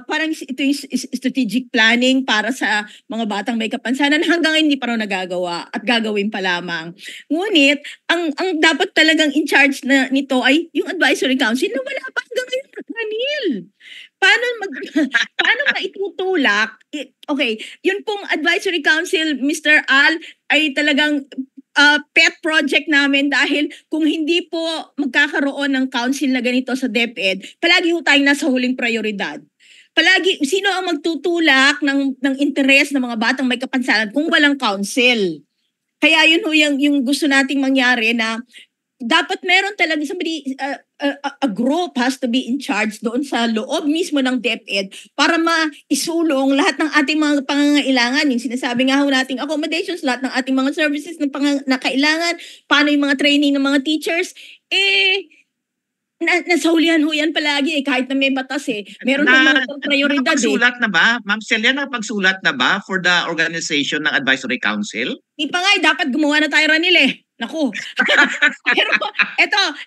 parang ito yung strategic planning para sa mga batang may kapansanan, hanggang hindi pa raw nagagawa at gagawin pa lamang. Ngunit ang dapat talagang in charge na nito ay yung advisory council na wala pa hanggang ngayon, Ranil. Paano maitutulak? Okay, yun pong advisory council, Mr. Al, ay talagang pet project namin, dahil kung hindi po magkakaroon ng council na ganito sa DepEd, palagi ho tayong nasa huling prioridad. Palagi, sino ang magtutulak ng interes ng mga batang may kapansanan kung walang council? Kaya yun ho yung gusto nating mangyari, na dapat meron talaga a group has to be in charge doon sa loob mismo ng DepEd para maisulong lahat ng ating mga pangangailangan. Yung sinasabi nga ho nating accommodations, lahat ng ating mga services na kailangan, paano yung mga training ng mga teachers, nasa hulihan ho yan palagi kahit na may batas Meron ng mga prioridad Nakapagsulat na ba? Ma'am Celia, nakapagsulat na ba for the organization ng Advisory Council? Di pa nga dapat gumawa na tayo, Ranil Naku. Pero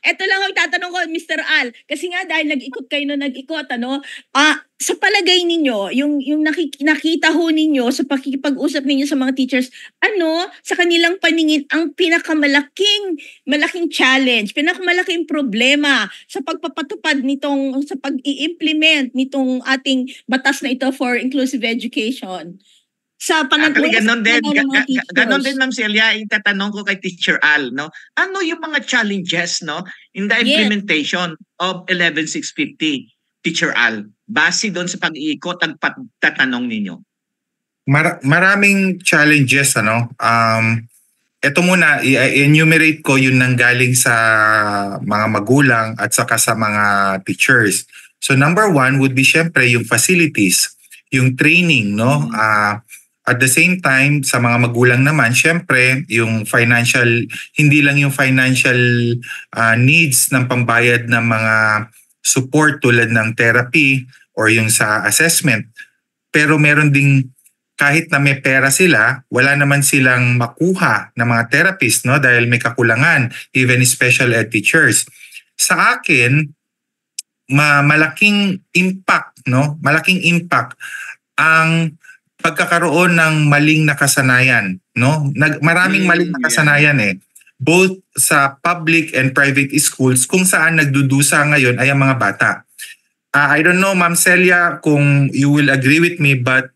ito lang ang tatanong ko, Mr. Al. Kasi nga dahil nag-ikot kayo na nag-ikot, sa palagay ninyo, yung nakita ho ninyo sa pakikipag-usap ninyo sa mga teachers, sa kanilang paningin ang malaking challenge, pinakamalaking problema sa pagpapatupad sa pag-i-implement nitong ating batas na ito for inclusive education? Sa ganon din, Ma'am Celia, itatanong ko kay Teacher Al, no? Ano yung mga challenges, no, in the implementation of 11650, Teacher Al? Base doon sa pag-iikot ang tatanong ninyo. Maraming challenges, ito muna, i-enumerate ko yung nanggaling sa mga magulang at saka sa mga teachers. So number one would be syempre yung facilities, yung training, no? At the same time, sa mga magulang naman, syempre, yung financial, hindi lang yung financial needs ng pambayad ng mga support tulad ng therapy or yung sa assessment. Pero meron ding, kahit na may pera sila, wala naman silang makuha ng mga therapist, no? Dahil may kakulangan, even special ed teachers. Sa akin, malaking impact, no? Malaking impact ang pagkakaroon ng maling nakasanayan, no? Maraming maling nakasanayan both sa public and private schools kung saan nagdudusa ngayon ay ang mga bata. I don't know, Ma'am Celia, kung you will agree with me, but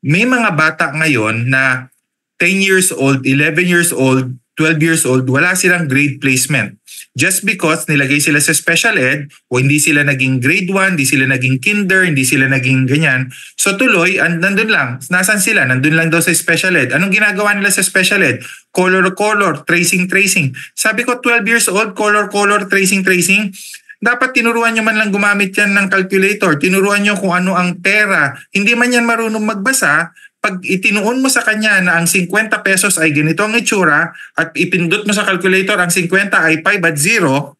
may mga bata ngayon na 10 years old, 11 years old, 12 years old, wala silang grade placement. Just because nilagay sila sa special ed o hindi sila naging grade 1, hindi sila naging kinder, hindi sila naging ganyan. So tuloy, nandun lang. Nasaan sila? Nandun lang daw sa special ed. Anong ginagawa nila sa special ed? Color, tracing. Sabi ko, 12 years old, color, tracing. Dapat tinuruan nyo man lang gumamit yan ng calculator. Tinuruan nyo kung ano ang pera. Hindi man yan marunong magbasa. Pag itinuon mo sa kanya na ang 50 pesos ay ganito ang itsura at ipindot mo sa calculator ang 50 ay 5 at 0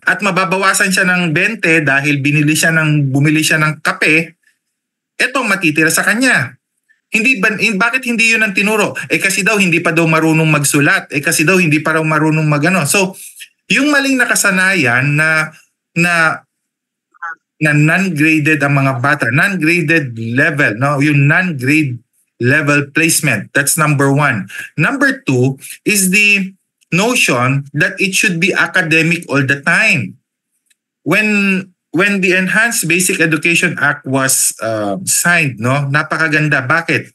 at mababawasan siya ng 20 dahil bumili siya ng kape, etong matitira sa kanya. Bakit hindi yun ang tinuro? Kasi daw hindi pa daw marunong magsulat. Kasi daw hindi pa raw marunong magano. So, yung maling nakasanayan na non-graded ang mga bata, non-graded level, no? Yung non-grade level placement, that's number one. Number two is the notion that it should be academic all the time. When the Enhanced Basic Education Act was signed, no? Napakaganda. Bakit?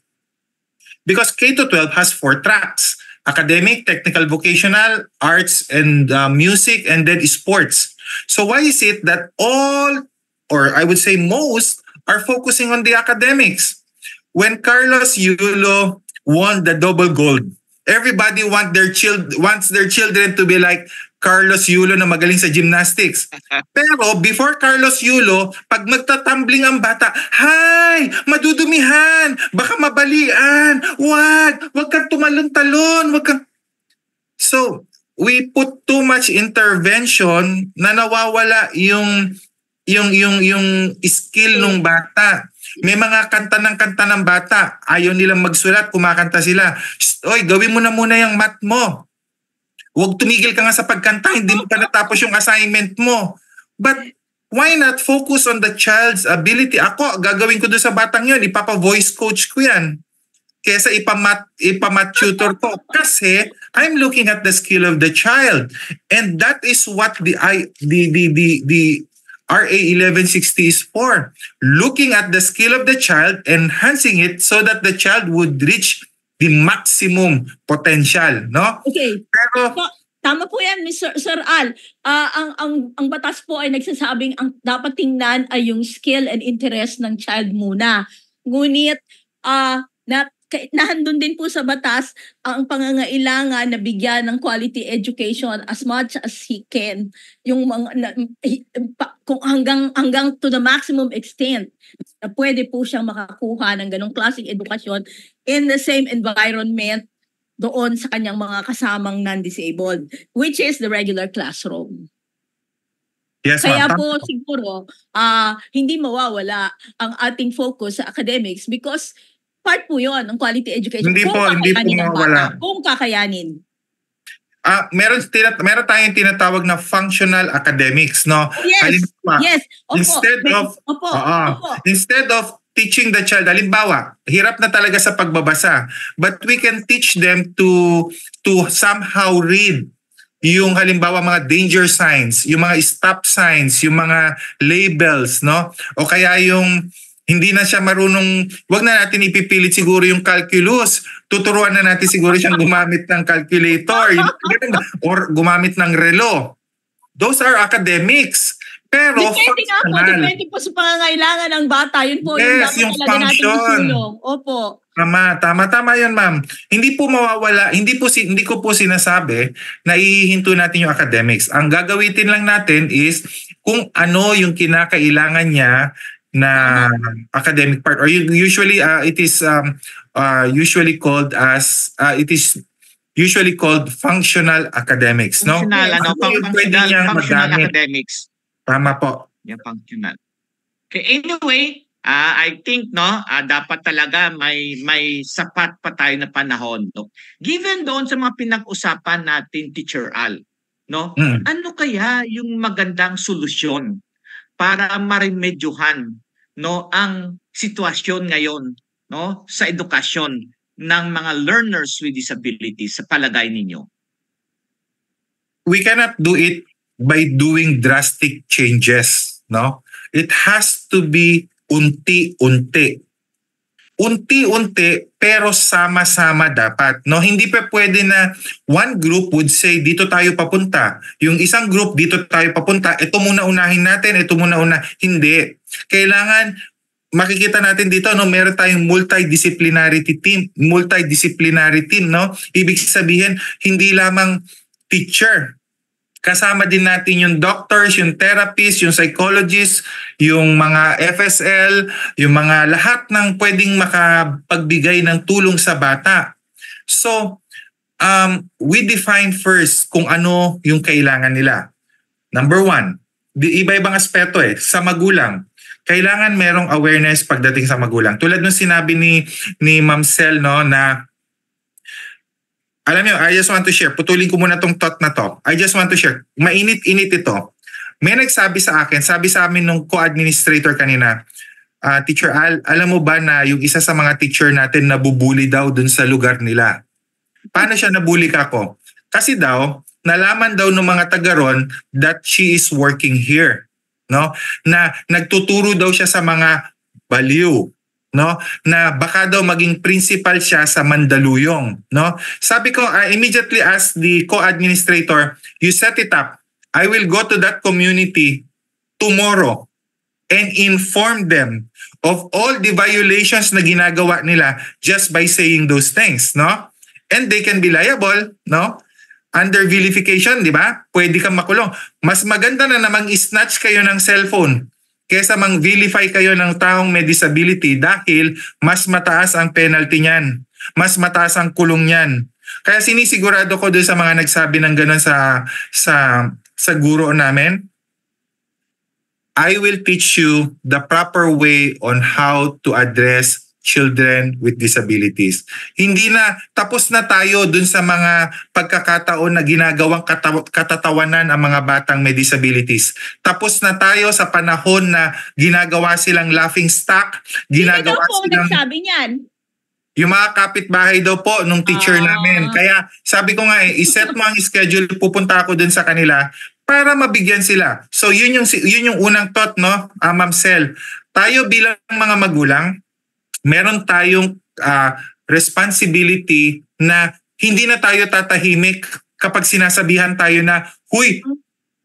Because K-12 has 4 tracks: academic, technical, vocational, arts, and music, and then sports. So why is it that all, or I would say most, are focusing on the academics? When Carlos Yulo won the double gold, everybody wants their children to be like Carlos Yulo na magaling sa gymnastics. Pero before Carlos Yulo, pag magtatumbling ang bata, "Hay, madudumihan, baka mabalian, wag kang tumalon-talon, wag kang..." So, we put too much intervention na nawawala yung skill ng bata. May mga kanta ng bata. Ayaw nilang magsulat, kumakanta sila. Oy, gawin mo na muna yung math mo. Huwag tumigil ka nga sa pagkanta, hindi mo pa natapos yung assignment mo. But why not focus on the child's ability? Ako, gagawin ko doon sa batang yun, ipapa-voice coach ko yan. Kesa ipamat tutor ko. Kasi I'm looking at the skill of the child. And that is what the RA 1160 is for. Looking at the skill of the child, enhancing it so that the child would reach the maximum potential, no? Okay. Pero So, tama po yan, Sir Al. Ang batas po ay nagsasabing ang dapat tingnan ay yung skill and interest ng child muna. Ngunit, nahandun din po sa batas ang pangangailangan na bigyan ng quality education as much as he can, yung mga kung hanggang to the maximum extent na pwede po siyang makakuha ng ganong klaseng edukasyon in the same environment doon sa kanyang mga kasamang non-disabled, which is the regular classroom. yes, Kaya ma'am. po siguro hindi mawawala ang ating focus sa academics because part po yun ng quality education. Hindi po kakayanin ng mawawala. bata, kung kakayanin. Meron tayong tinatawag na functional academics, no? Yes, Halimbawa, yes. Opo, instead of teaching the child, halimbawa, hirap na talaga sa pagbabasa, but we can teach them to somehow read yung halimbawa mga danger signs, yung mga stop signs, yung mga labels, no? O kaya yung hindi na siya marunong, wag na natin ipipilit siguro yung calculus. Tuturuan na natin siguro siyang gumamit ng calculator or gumamit ng relo. Those are academics. Pero depende nga po, depende po sa pangangailangan ng bata. Yun po, yes, yung yung dapat talaga natin function. isulong. Opo. Tama yun, ma'am. Hindi po mawawala, hindi ko po sinasabi na ihihinto natin yung academics. Ang gagawitin lang natin is kung ano yung kinakailangan niya na academic part, or usually it is usually called functional academics, no? Functional academics. Tama po. Yung functional. Okay, anyway, I think dapat talaga may sapat pa tayo na panahon, no? Given doon sa mga pinag-usapan natin, Teacher Al, no? Ano kaya yung magandang solusyon para maremedyohan, no, ang sitwasyon ngayon, no, sa edukasyon ng mga learners with disabilities sa palagay ninyo? We cannot do it by doing drastic changes, no? It has to be unti-unti. Unti-unti pero sama-sama dapat, no? Hindi pa pwede na one group would say dito tayo papunta, yung isang group dito tayo papunta, ito muna unahin natin, hindi. Kailangan makikita natin dito, no, meron tayong multidisciplinary team, no? Ibig sabihin hindi lamang teacher, kasama din natin yung doctors, yung therapists, yung psychologists, yung mga FSL, yung mga lahat ng pwedeng makapagbigay ng tulong sa bata. So, we define first kung ano yung kailangan nila. Number one, iba-ibang aspeto sa magulang. Kailangan merong awareness pagdating sa magulang. Tulad nung sinabi ni Ma'am Sel, no, na alam niyo, I just want to share. Putulin ko muna tong thought na to. I just want to share. Mainit-init ito. May nagsabi sa akin, sabi sa amin nung co-administrator kanina, Teacher Al, alam mo ba na yung isa sa mga teacher natin nabubuli daw dun sa lugar nila? Paano siya nabuli ka ko? Kasi daw, nalaman daw ng mga taga ron that she is working here. No? Na nagtuturo daw siya sa mga baliw. No, na baka daw maging principal siya sa Mandaluyong, no? Sabi ko, I immediately asked the co-administrator, you set it up. I will go to that community tomorrow and inform them of all the violations na ginagawa nila just by saying those things, no? And they can be liable, no? Under vilification, di ba? Pwede kang makulong. Mas maganda na namang snatch kayo ng cellphone kesa mang-vilify kayo ng taong may disability dahil mas mataas ang penalty niyan. Mas mataas ang kulong niyan. Kaya sinisigurado ko doon sa mga nagsabi ng gano'n sa guro namin. I will teach you the proper way on how to address children with disabilities. Hindi na, tapos na tayo dun sa mga pagkakataon na ginagawang katatawanan ang mga batang may disabilities. Tapos na tayo sa panahon na ginagawa silang laughing stock, ginagawa Sino po silang... nagsabi niyan? Yung mga kapitbahay daw po nung teacher namin. Kaya sabi ko nga iset mo ang schedule, pupunta ako dun sa kanila para mabigyan sila. So yun yung unang thought, no, Ma'am Sel. Tayo bilang mga magulang, meron tayong responsibility na hindi na tayo tatahimik kapag sinasabihan tayo na, huy,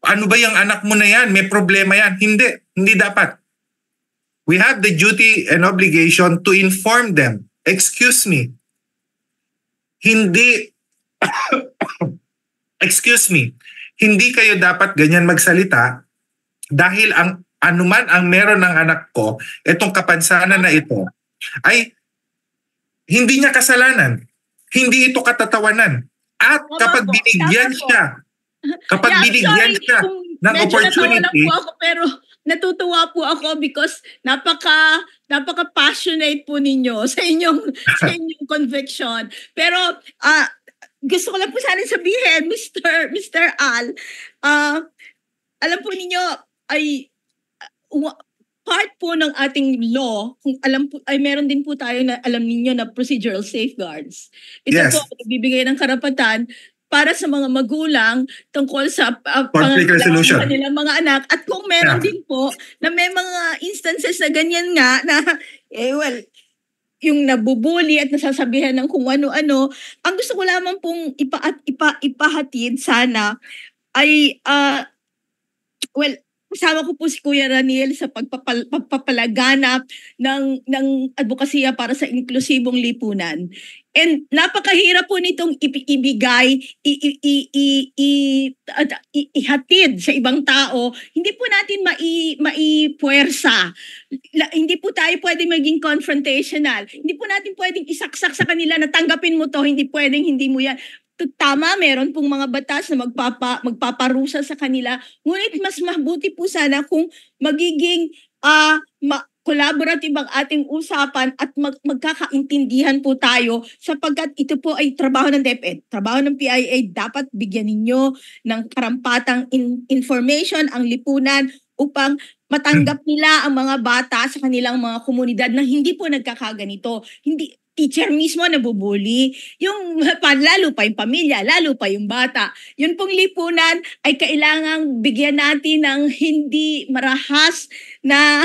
ano ba yung anak mo na yan? May problema yan. Hindi dapat. We have the duty and obligation to inform them. Excuse me. Excuse me. Hindi kayo dapat ganyan magsalita dahil ang anuman ang meron ng anak ko, itong kapansanan na ito, ay hindi niya kasalanan. Hindi ito katatawanan. At kapag binigyan siya, ng opportunity, po ako, pero natutuwa po ako because napaka-passionate po ninyo sa inyong conviction. Pero gusto ko lang po sana sabihin, Mr. Al, alam po ninyo ay part po ng ating law, kung alam po, ay meron din po tayo na alam ninyo na procedural safeguards. Ito po, nagbibigay ng karapatan para sa mga magulang tungkol sa pangangailangan ng kanilang mga anak. At kung meron din po na may mga instances na ganyan nga na, yung nabubuli at nasasabihan ng kung ano-ano, ang gusto ko lamang pong ipahatid sana ay, kasama ko po si Kuya Raniel sa pagpapalaganap ng advokasya para sa inklusibong lipunan. And napakahirap po nitong ibigay, ihatid sa ibang tao. Hindi po natin maipuwersa. Hindi po tayo pwedeng maging confrontational. Hindi po natin pwedeng isaksak sa kanila na tanggapin mo to, hindi pwedeng, hindi mo yan. Tama, meron pong mga batas na magpaparusa sa kanila. Ngunit mas mabuti po sana kung magiging collaborative ang ating usapan at magkakaintindihan po tayo sapagkat ito po ay trabaho ng DepEd. Trabaho ng PIA, dapat bigyan ninyo ng karampatang information ang lipunan upang matanggap nila ang mga bata sa kanilang mga komunidad na hindi po nagkakaganito. Hindi teacher mismo nabubuli, yung lalo pa yung pamilya, lalo pa yung bata. Yun pong lipunan ay kailangang bigyan natin ng hindi marahas na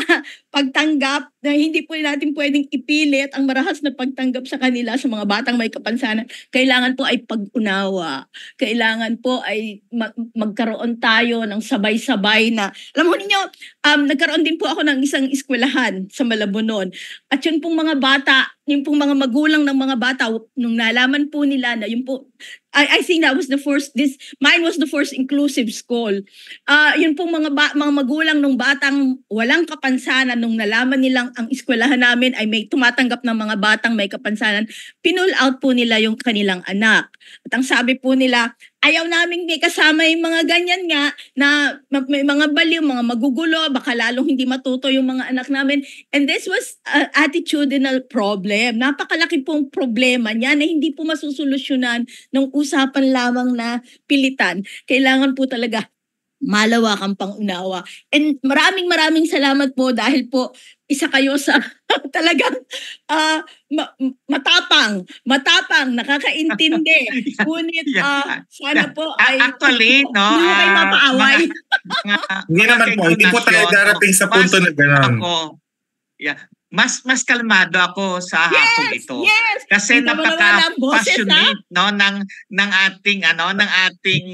pagtanggap, na hindi po natin pwedeng ipilit ang marahas na pagtanggap sa kanila sa mga batang may kapansanan. Kailangan po ay pag-unawa. Kailangan po ay magkaroon tayo ng sabay-sabay na, alam mo ninyo, nagkaroon din po ako ng isang eskwelahan sa Malabonon. At yun pong mga bata, yung pong mga magulang ng mga bata, nung nalaman po nila na yun po, I think that was the first, mine was the first inclusive school. Yun pong mga magulang ng batang walang kapansanan, nung nalaman nilang ang eskwelahan namin ay may tumatanggap ng mga batang may kapansanan, pinull out po nila yung kanilang anak. At ang sabi po nila, ayaw namin may kasama yung mga ganyan nga na may mga baliw, mga magugulo, baka lalong hindi matuto yung mga anak namin. And this was an attitudinal problem. Napakalaki pong problema niya na hindi po masusolusyonan ng usapan lamang na pilitan. Kailangan po talaga malawakang pang-unawa. And maraming salamat po dahil po isa kayo sa talagang matapang, nakakaintindi. Ngunit sana po ay actually, no, hindi kayo mapaaway. Hindi naman po, hindi po tayo darating sa punto na gano'n. Mas kalmado ako sa hapong ito. Yes. Kasi napaka-passionate ng ating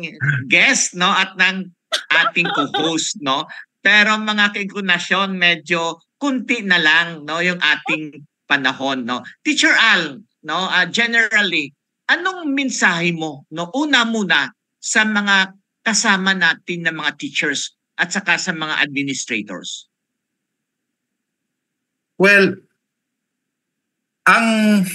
guest, no, at ng ating co-host, no. Pero mga kaigunasyon, medyo kunti na lang, no, yung ating panahon, no. Teacher Al, no, generally, anong mensahe mo, no, una muna sa mga kasama natin na mga teachers at saka sa mga administrators? Well,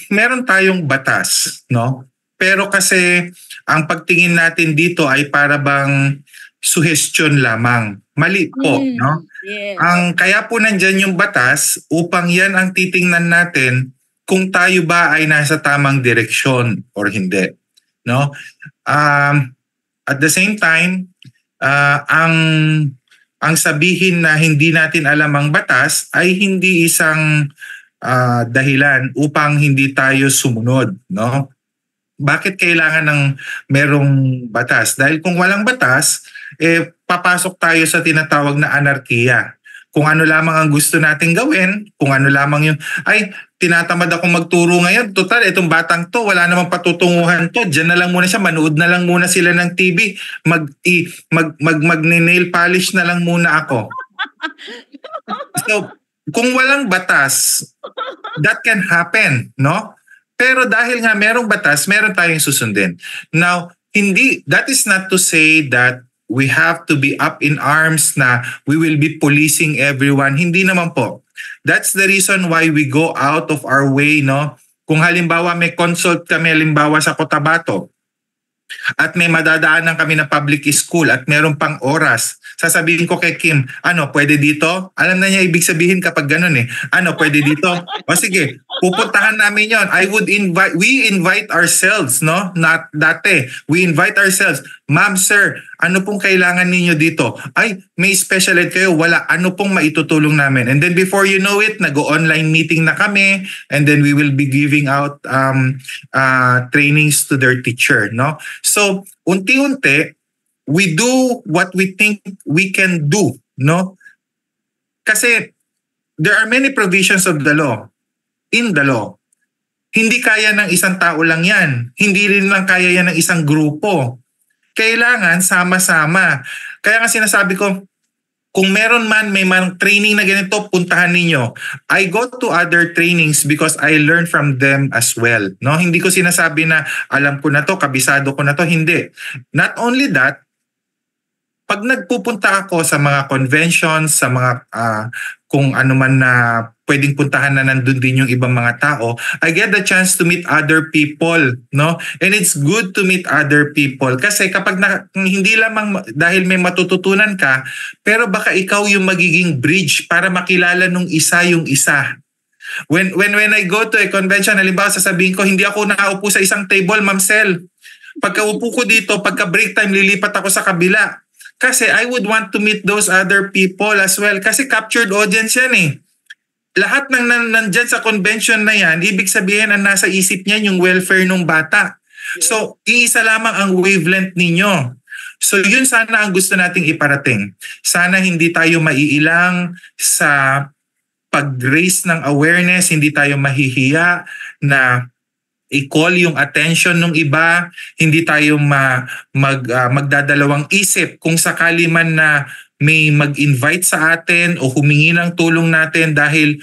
meron tayong batas, no? Pero kasi ang pagtingin natin dito ay para bang suggestion lamang. Mali po, no? Yes. Kaya po nandyan yung batas upang yan ang titingnan natin kung tayo ba ay nasa tamang direksyon or hindi, no? At the same time, ang sabihin na hindi natin alam ang batas ay hindi isang dahilan upang hindi tayo sumunod, no? Bakit kailangan ng merong batas? Dahil kung walang batas, papasok tayo sa tinatawag na anarkiya. Kung ano lamang ang gusto nating gawin, kung ano lamang yung, tinatamad akong magturo ngayon. Total, itong batang to, wala namang patutunguhan to. Diyan na lang muna siya, manood na lang muna sila ng TV. Mag-nail polish na lang muna ako. So, kung walang batas, that can happen, no? Pero dahil nga merong batas, meron tayong susundin. Now, that is not to say that we have to be up in arms na we will be policing everyone. Hindi naman po. That's the reason why we go out of our way, no? Kung halimbawa may consult kami halimbawa sa Cotabato at may madadaanan kami na public school at meron pang oras, sasabihin ko kay Kim, pwede dito? Alam na niya ibig sabihin kapag ganun eh. Pwede dito? O sige, pupuntahan namin yon. We invite ourselves, no? Not dati. We invite ourselves. Ma'am, sir, ano pong kailangan ninyo dito? Ay, may special ed kayo. Wala. Ano pong maitutulong namin? And then before you know it, nag-online meeting na kami and then we will be giving out trainings to their teacher, no? So, unti-unti, we do what we think we can do, no? Kasi there are many provisions of the law, in the law. Hindi kaya ng isang tao lang yan. Hindi rin lang kaya yan ng isang grupo. Kailangan sama-sama. Kaya nga sinasabi ko, kung meron man, may man training na ganito, puntahan ninyo. I go to other trainings because I learn from them as well. No? Hindi ko sinasabi na alam ko na to, kabisado ko na to. Hindi. Not only that, pag nagpupunta ako sa mga conventions, sa mga kung ano man na pwedeng puntahan na nandun din yung ibang mga tao, I get the chance to meet other people, no? And it's good to meet other people kasi kapag hindi lamang dahil may matututunan ka, pero baka ikaw yung magiging bridge para makilala nung isa yung isa. When I go to a convention, halimbawa sasabihin ko, hindi ako nakaupo sa isang table, Ma'am Sel. Pagka-upo ko dito, pagka break time, lilipat ako sa kabila. Kasi I would want to meet those other people as well. Kasi captured audience yan eh. Lahat ng nandyan sa convention na yan, ibig sabihin ang nasa isip niya yung welfare ng bata. So, iisa lamang ang wavelength ninyo. So, yun sana ang gusto nating iparating. Sana hindi tayo maiilang sa pag-raise ng awareness, hindi tayo mahihiya na i-call yung attention ng iba, hindi tayo magdadalawang isip kung sakali man na may mag-invite sa atin o humingi ng tulong natin dahil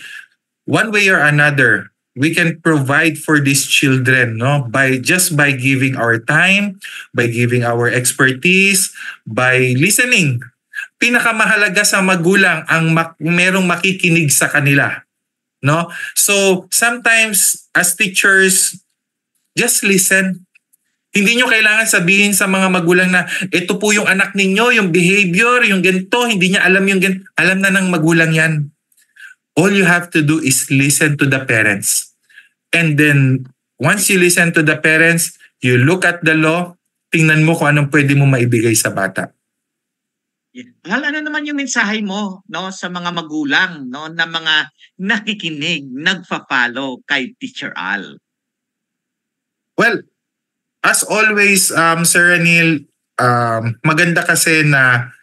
one way or another, we can provide for these children, no? By giving our time, by giving our expertise, by listening. Pinakamahalaga sa magulang ang merong makikinig sa kanila, no? So sometimes as teachers, just listen. Hindi nyo kailangan sabihin sa mga magulang na ito po yung anak ninyo, yung behavior, yung ganito, hindi niya alam yung ganito. Alam na ng magulang yan. All you have to do is listen to the parents. And then, once you listen to the parents, you look at the law, tingnan mo kung anong pwede mo maibigay sa bata. Ano naman yung mensahe mo, no, sa mga magulang, no, na mga nakikinig, nagfa-follow kay Teacher Al? Well, as always, Sir Ranil, maganda kasi na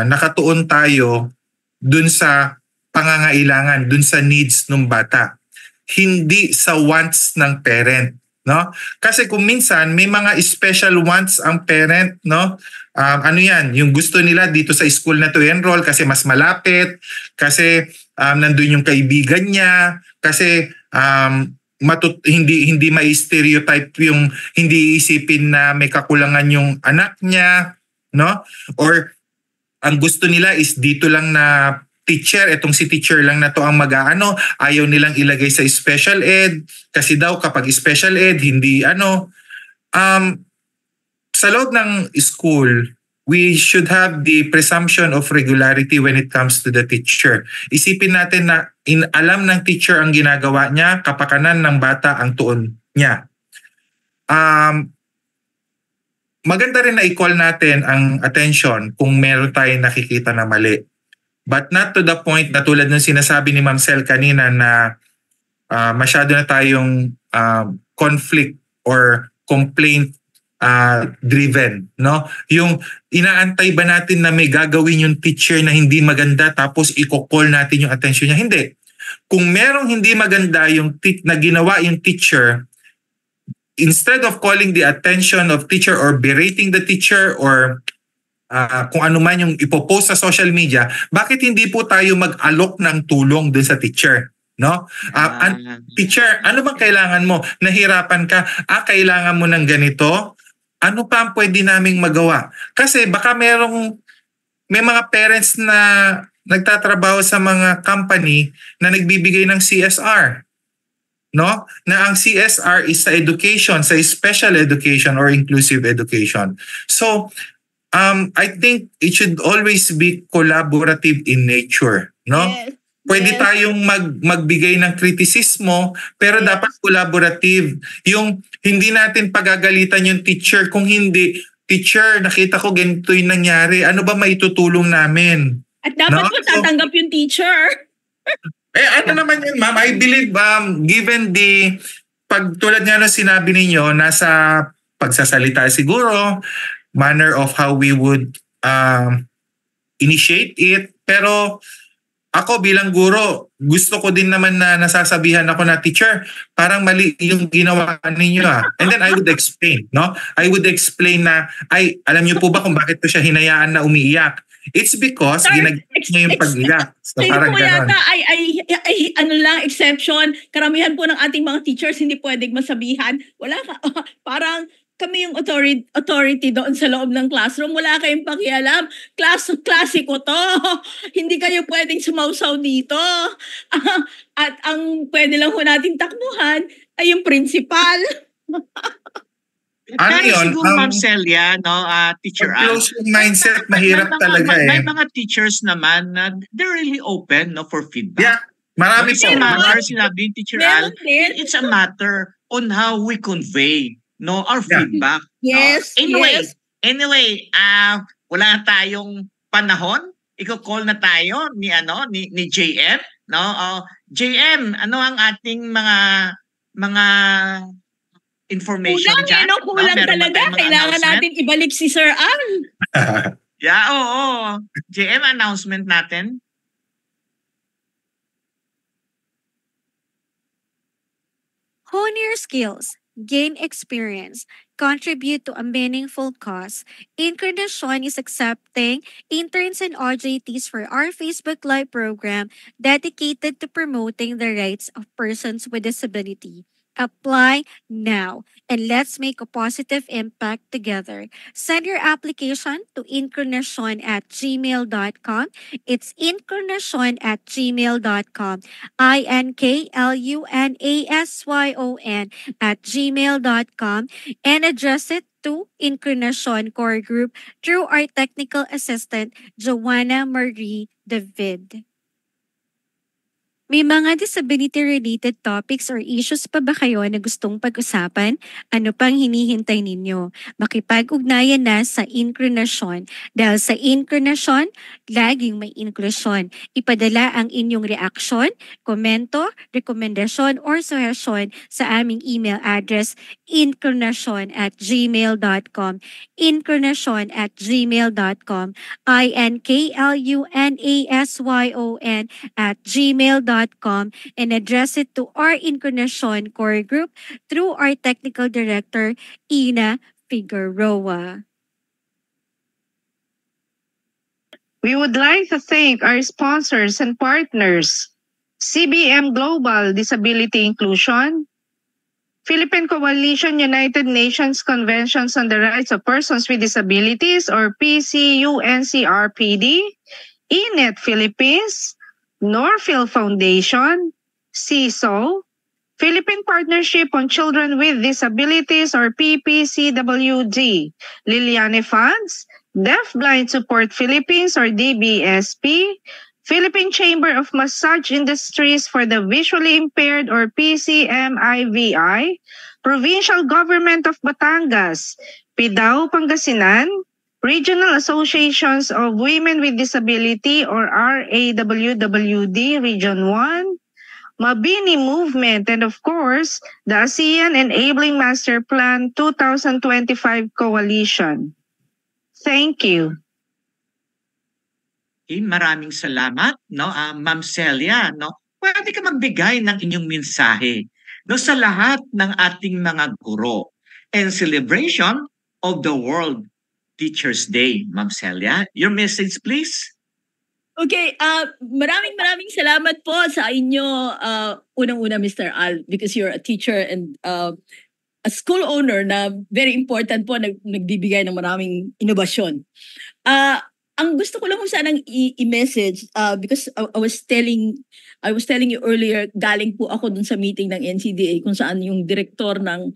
nakatuon tayo dun sa pangangailangan, dun sa needs ng bata. Hindi sa wants ng parent, no? Kasi kung minsan may mga special wants ang parent, no? Ano yan, yung gusto nila dito sa school na to enroll kasi mas malapit, kasi nandun yung kaibigan niya, kasi hindi mai-stereotype yung hindi isipin na may kakulangan yung anak niya, no? Or ang gusto nila is dito lang na teacher, etong si teacher lang na to ang mag-aano, ayaw nilang ilagay sa special ed kasi daw kapag special ed hindi sa loob ng school, we should have the presumption of regularity when it comes to the teacher. Isipin natin na alam ng teacher ang ginagawa niya, kapakanan ng bata ang tuon niya. Maganda rin na i-call natin ang attention kung meron tayong nakikita na mali. But not to the point na tulad ng sinasabi ni Ma'am Sel kanina na masyado na tayong conflict or complaint driven, no? Yung inaantay ba natin na may gagawin yung teacher na hindi maganda tapos i-call natin yung attention niya? Hindi. Kung merong hindi maganda yung na ginawa yung teacher, instead of calling the attention of teacher or berating the teacher or kung ano man yung ipopost sa social media, bakit hindi po tayo mag-alok ng tulong dun sa teacher? No? Teacher, ano bang kailangan mo? Nahirapan ka? Kailangan mo ng ganito? Ano pa ang pwede naming magawa? Kasi baka may mga parents na nagtatrabaho sa mga company na nagbibigay ng CSR. No? Na ang CSR is sa education, sa special education or inclusive education. So, I think it should always be collaborative in nature. No? Yes. Pwede tayong magbigay ng kritisismo pero dapat collaborative. Yung hindi natin pagagalitan yung teacher kung hindi, teacher, nakita ko ganito yung nangyari. Ano ba maitutulong namin? At dapat po tatanggap yung teacher. Ano naman yun, ma'am? I believe given the tulad nga na sinabi ninyo, nasa pagsasalita siguro, manner of how we would initiate it. Pero ako bilang guro, gusto ko din naman na nasasabihan ako na, teacher, parang mali yung ginawa ninyo And then I would explain, no? I would explain na, alam niyo po ba kung bakit ko siya hinayaan na umiiyak? It's because ginagawa niya yung pag-iyak. So parang gano'n. Yata exception. Karamihan po ng ating mga teachers hindi pwedeng masabihan. Wala ka, parang kami yung authority doon sa loob ng classroom. Wala kayong pakialam. Klase ko to. Hindi kayo pwedeng sumausaw dito. At ang pwede lang ho nating takbuhan ay yung principal. Pero siguro, Ma'am Celia, no, teacher closing mindset, mahirap talaga May mga teachers naman na they're really open, no, for feedback. Yeah, marami po. Sinabi ni Teacher Al, it's a matter on how we convey, no, our feedback. Yes. No? Anyway, wala tayong panahon. Iko-call na tayo ni JM, no? JM, ano ang ating mga information dyan? Kulang talaga. Kailangan natin ibalik si Sir Al. Yeah, oo. JM, announcement natin. Hone your skills, gain experience, contribute to a meaningful cause. Incarnation is accepting interns and OJTs for our Facebook Live program dedicated to promoting the rights of persons with disability. Apply now and let's make a positive impact together. Send your application to incarnation@gmail.com. It's incarnation@gmail.com. INKLUNASYON@gmail.com and address it to Incarnation Core Group through our technical assistant, Joanna Marie David. May mga disability-related topics or issues pa ba kayo na gustong pag-usapan? Ano pang hinihintay ninyo? Makipag-ugnayan na sa Incarnation. Dahil sa Incarnation, laging may inklusyon. Ipadala ang inyong reaksyon, komento, rekomendasyon, or suggestion sa aming email address incarnation@gmail.com incarnation@gmail.com INKLUNASYON@gmail.com and address it to our Incarnation Core Group through our Technical Director, Ina Figueroa. We would like to thank our sponsors and partners, CBM Global Disability Inclusion, Philippine Coalition United Nations Conventions on the Rights of Persons with Disabilities or PCUNCRPD, INET Philippines, Norfield Foundation, CISO, Philippine Partnership on Children with Disabilities or PPCWD, Liliane Funds, Deafblind Support Philippines or DBSP, Philippine Chamber of Massage Industries for the Visually Impaired or PCMIVI, Provincial Government of Batangas, PIDAO Pangasinan, Regional Associations of Women with Disability or RAWWD Region 1, Mabini Movement, and of course, the ASEAN Enabling Master Plan 2025 Coalition. Thank you. Okay, maraming salamat, no? Ma'am Celia, no? Pwede ka magbigay ng inyong mensahe, no, sa lahat ng ating mga guro and celebration of the World Teachers Day, Ma'am Celia. Your message, please. Okay, maraming salamat po sa inyo, unang-una Mr. Al, because you're a teacher and a school owner na very important po, nagbibigay ng maraming inobasyon. Ang gusto ko lang kung sanang i-message, because I was telling you earlier, galing po ako dun sa meeting ng NCDA kung saan yung direktor ng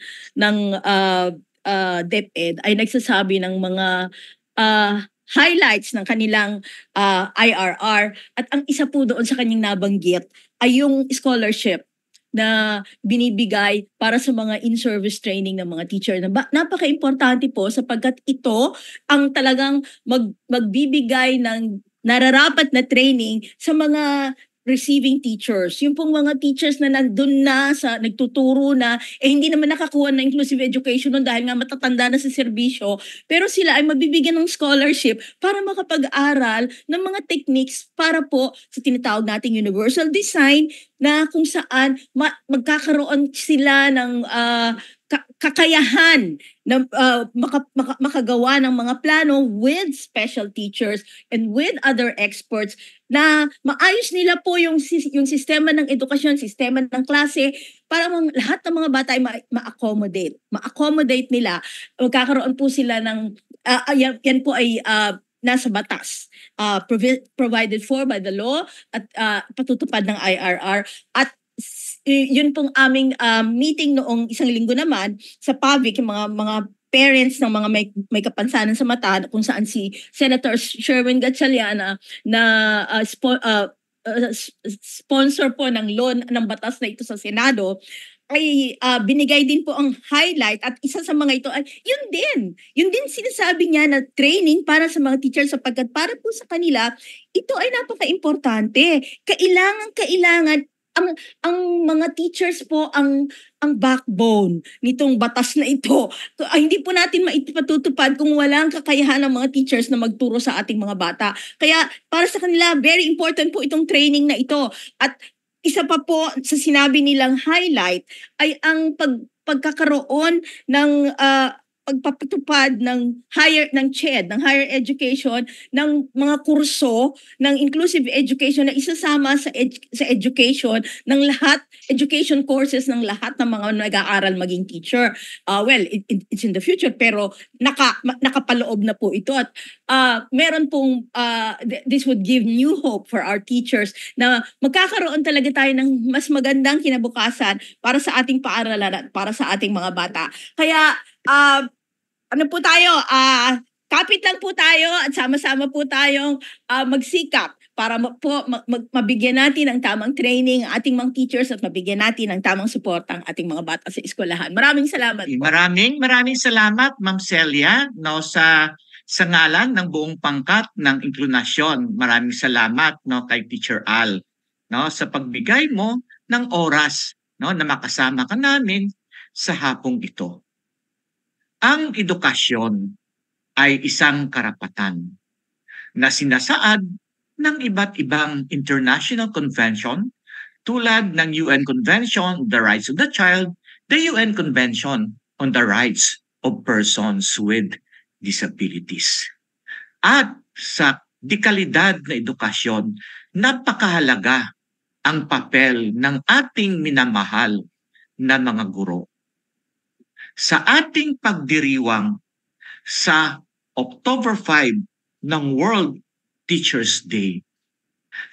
DepEd ay nagsasabi ng mga highlights ng kanilang IRR, at ang isa po doon sa kanyang nabanggit ay yung scholarship na binibigay para sa mga in-service training ng mga teacher. Napaka-importante po sapagkat ito ang talagang magbibigay ng nararapat na training sa mga receiving teachers. Yung pong mga teachers na nandun na, nagtuturo na, hindi naman nakakuha ng inclusive education nun dahil nga matatanda na sa serbisyo, pero sila ay mabibigyan ng scholarship para makapag-aral ng mga techniques para po sa tinatawag nating universal design, na kung saan magkakaroon sila ng kakayahan na makagawa ng mga plano with special teachers and with other experts, na maayos nila po yung sistema ng edukasyon, sistema ng klase, para lahat ng mga bata ay ma-accommodate nila. Magkakaroon po sila ng, yan po ay nasa batas, provided for by the law, at patutupad ng IRR. At yun pong aming meeting noong isang linggo naman sa PAVIC, yung mga parents ng mga may kapansanan sa mata, kung saan si Senator Sherwin Gatchalian na sponsor po ng law ng batas na ito sa Senado, ay binigay din po ang highlight, at isa sa mga ito ay yun din sinasabi niya na training para sa mga teachers, sapagkat para po sa kanila ito ay napaka-importante. Kailangan ang mga teachers po ang backbone nitong batas na ito. Hindi po natin maipatutupad kung walang kakayahan ng mga teachers na magturo sa ating mga bata. Kaya para sa kanila, very important po itong training na ito. At isa pa po sa sinabi nilang highlight ay ang pagkakaroon ng pagpapatupad ng higher education, ng mga kurso ng inclusive education na isasama sa education ng lahat, education courses ng lahat ng mga nag-aaral maging teacher. It's in the future, pero nakapaloob na po ito, at meron pong this would give new hope for our teachers na magkakaroon talaga tayo ng mas magandang kinabukasan para sa ating paaralan at para sa ating mga bata. Kaya ano po tayo, kapit lang po tayo at sama-sama po tayong magsikap para mabigyan natin ng tamang training ang ating mga teachers at mabigyan natin ng tamang suporta ang ating mga bata sa eskwelahan. Maraming salamat po. Maraming salamat, Ma'am Celia, no, sa ngalan ng buong pangkat ng inklusyon. Maraming salamat, no, kay Teacher Al, no, sa pagbigay mo ng oras, no, na makasama ka namin sa hapong ito. Ang edukasyon ay isang karapatan na sinasaad ng iba't ibang international convention tulad ng UN Convention on the Rights of the Child, the UN Convention on the Rights of Persons with Disabilities. At sa dekalidad na edukasyon, napakahalaga ang papel ng ating minamahal na mga guro. Sa ating pagdiriwang sa October 5 ng World Teachers Day,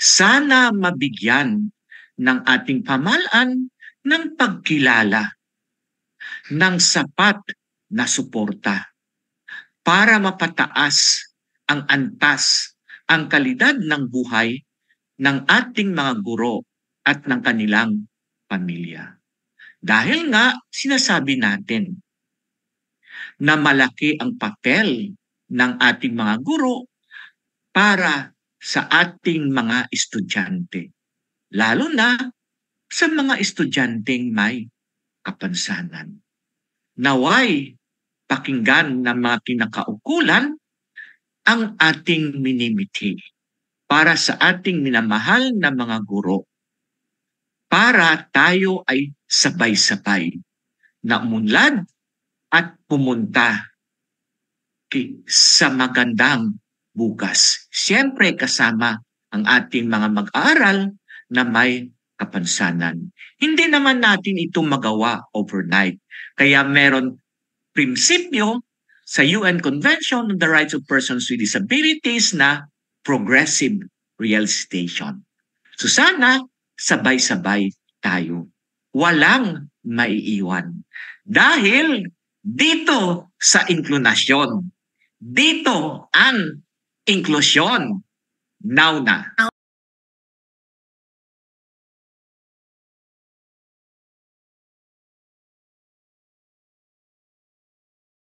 sana mabigyan ng ating pamahalaan ng pagkilala ng sapat na suporta para mapataas ang antas, ang kalidad ng buhay ng ating mga guro at ng kanilang pamilya. Dahil nga sinasabi natin na malaki ang papel ng ating mga guro para sa ating mga estudyante, lalo na sa mga estudyanteng may kapansanan. Naway pakinggan ng mga kinakaukulan ang ating minimithi para sa ating minamahal na mga guro, para tayo ay sabay-sabay na umunlad at pumunta sa magandang bukas. Siyempre kasama ang ating mga mag-aaral na may kapansanan. Hindi naman natin ito magawa overnight. Kaya meron prinsipyo sa UN Convention on the Rights of Persons with Disabilities na progressive realization. So sana sabay-sabay tayo. Walang maiiwan. Dahil dito sa inklusyon, dito ang inklusyon. Now na.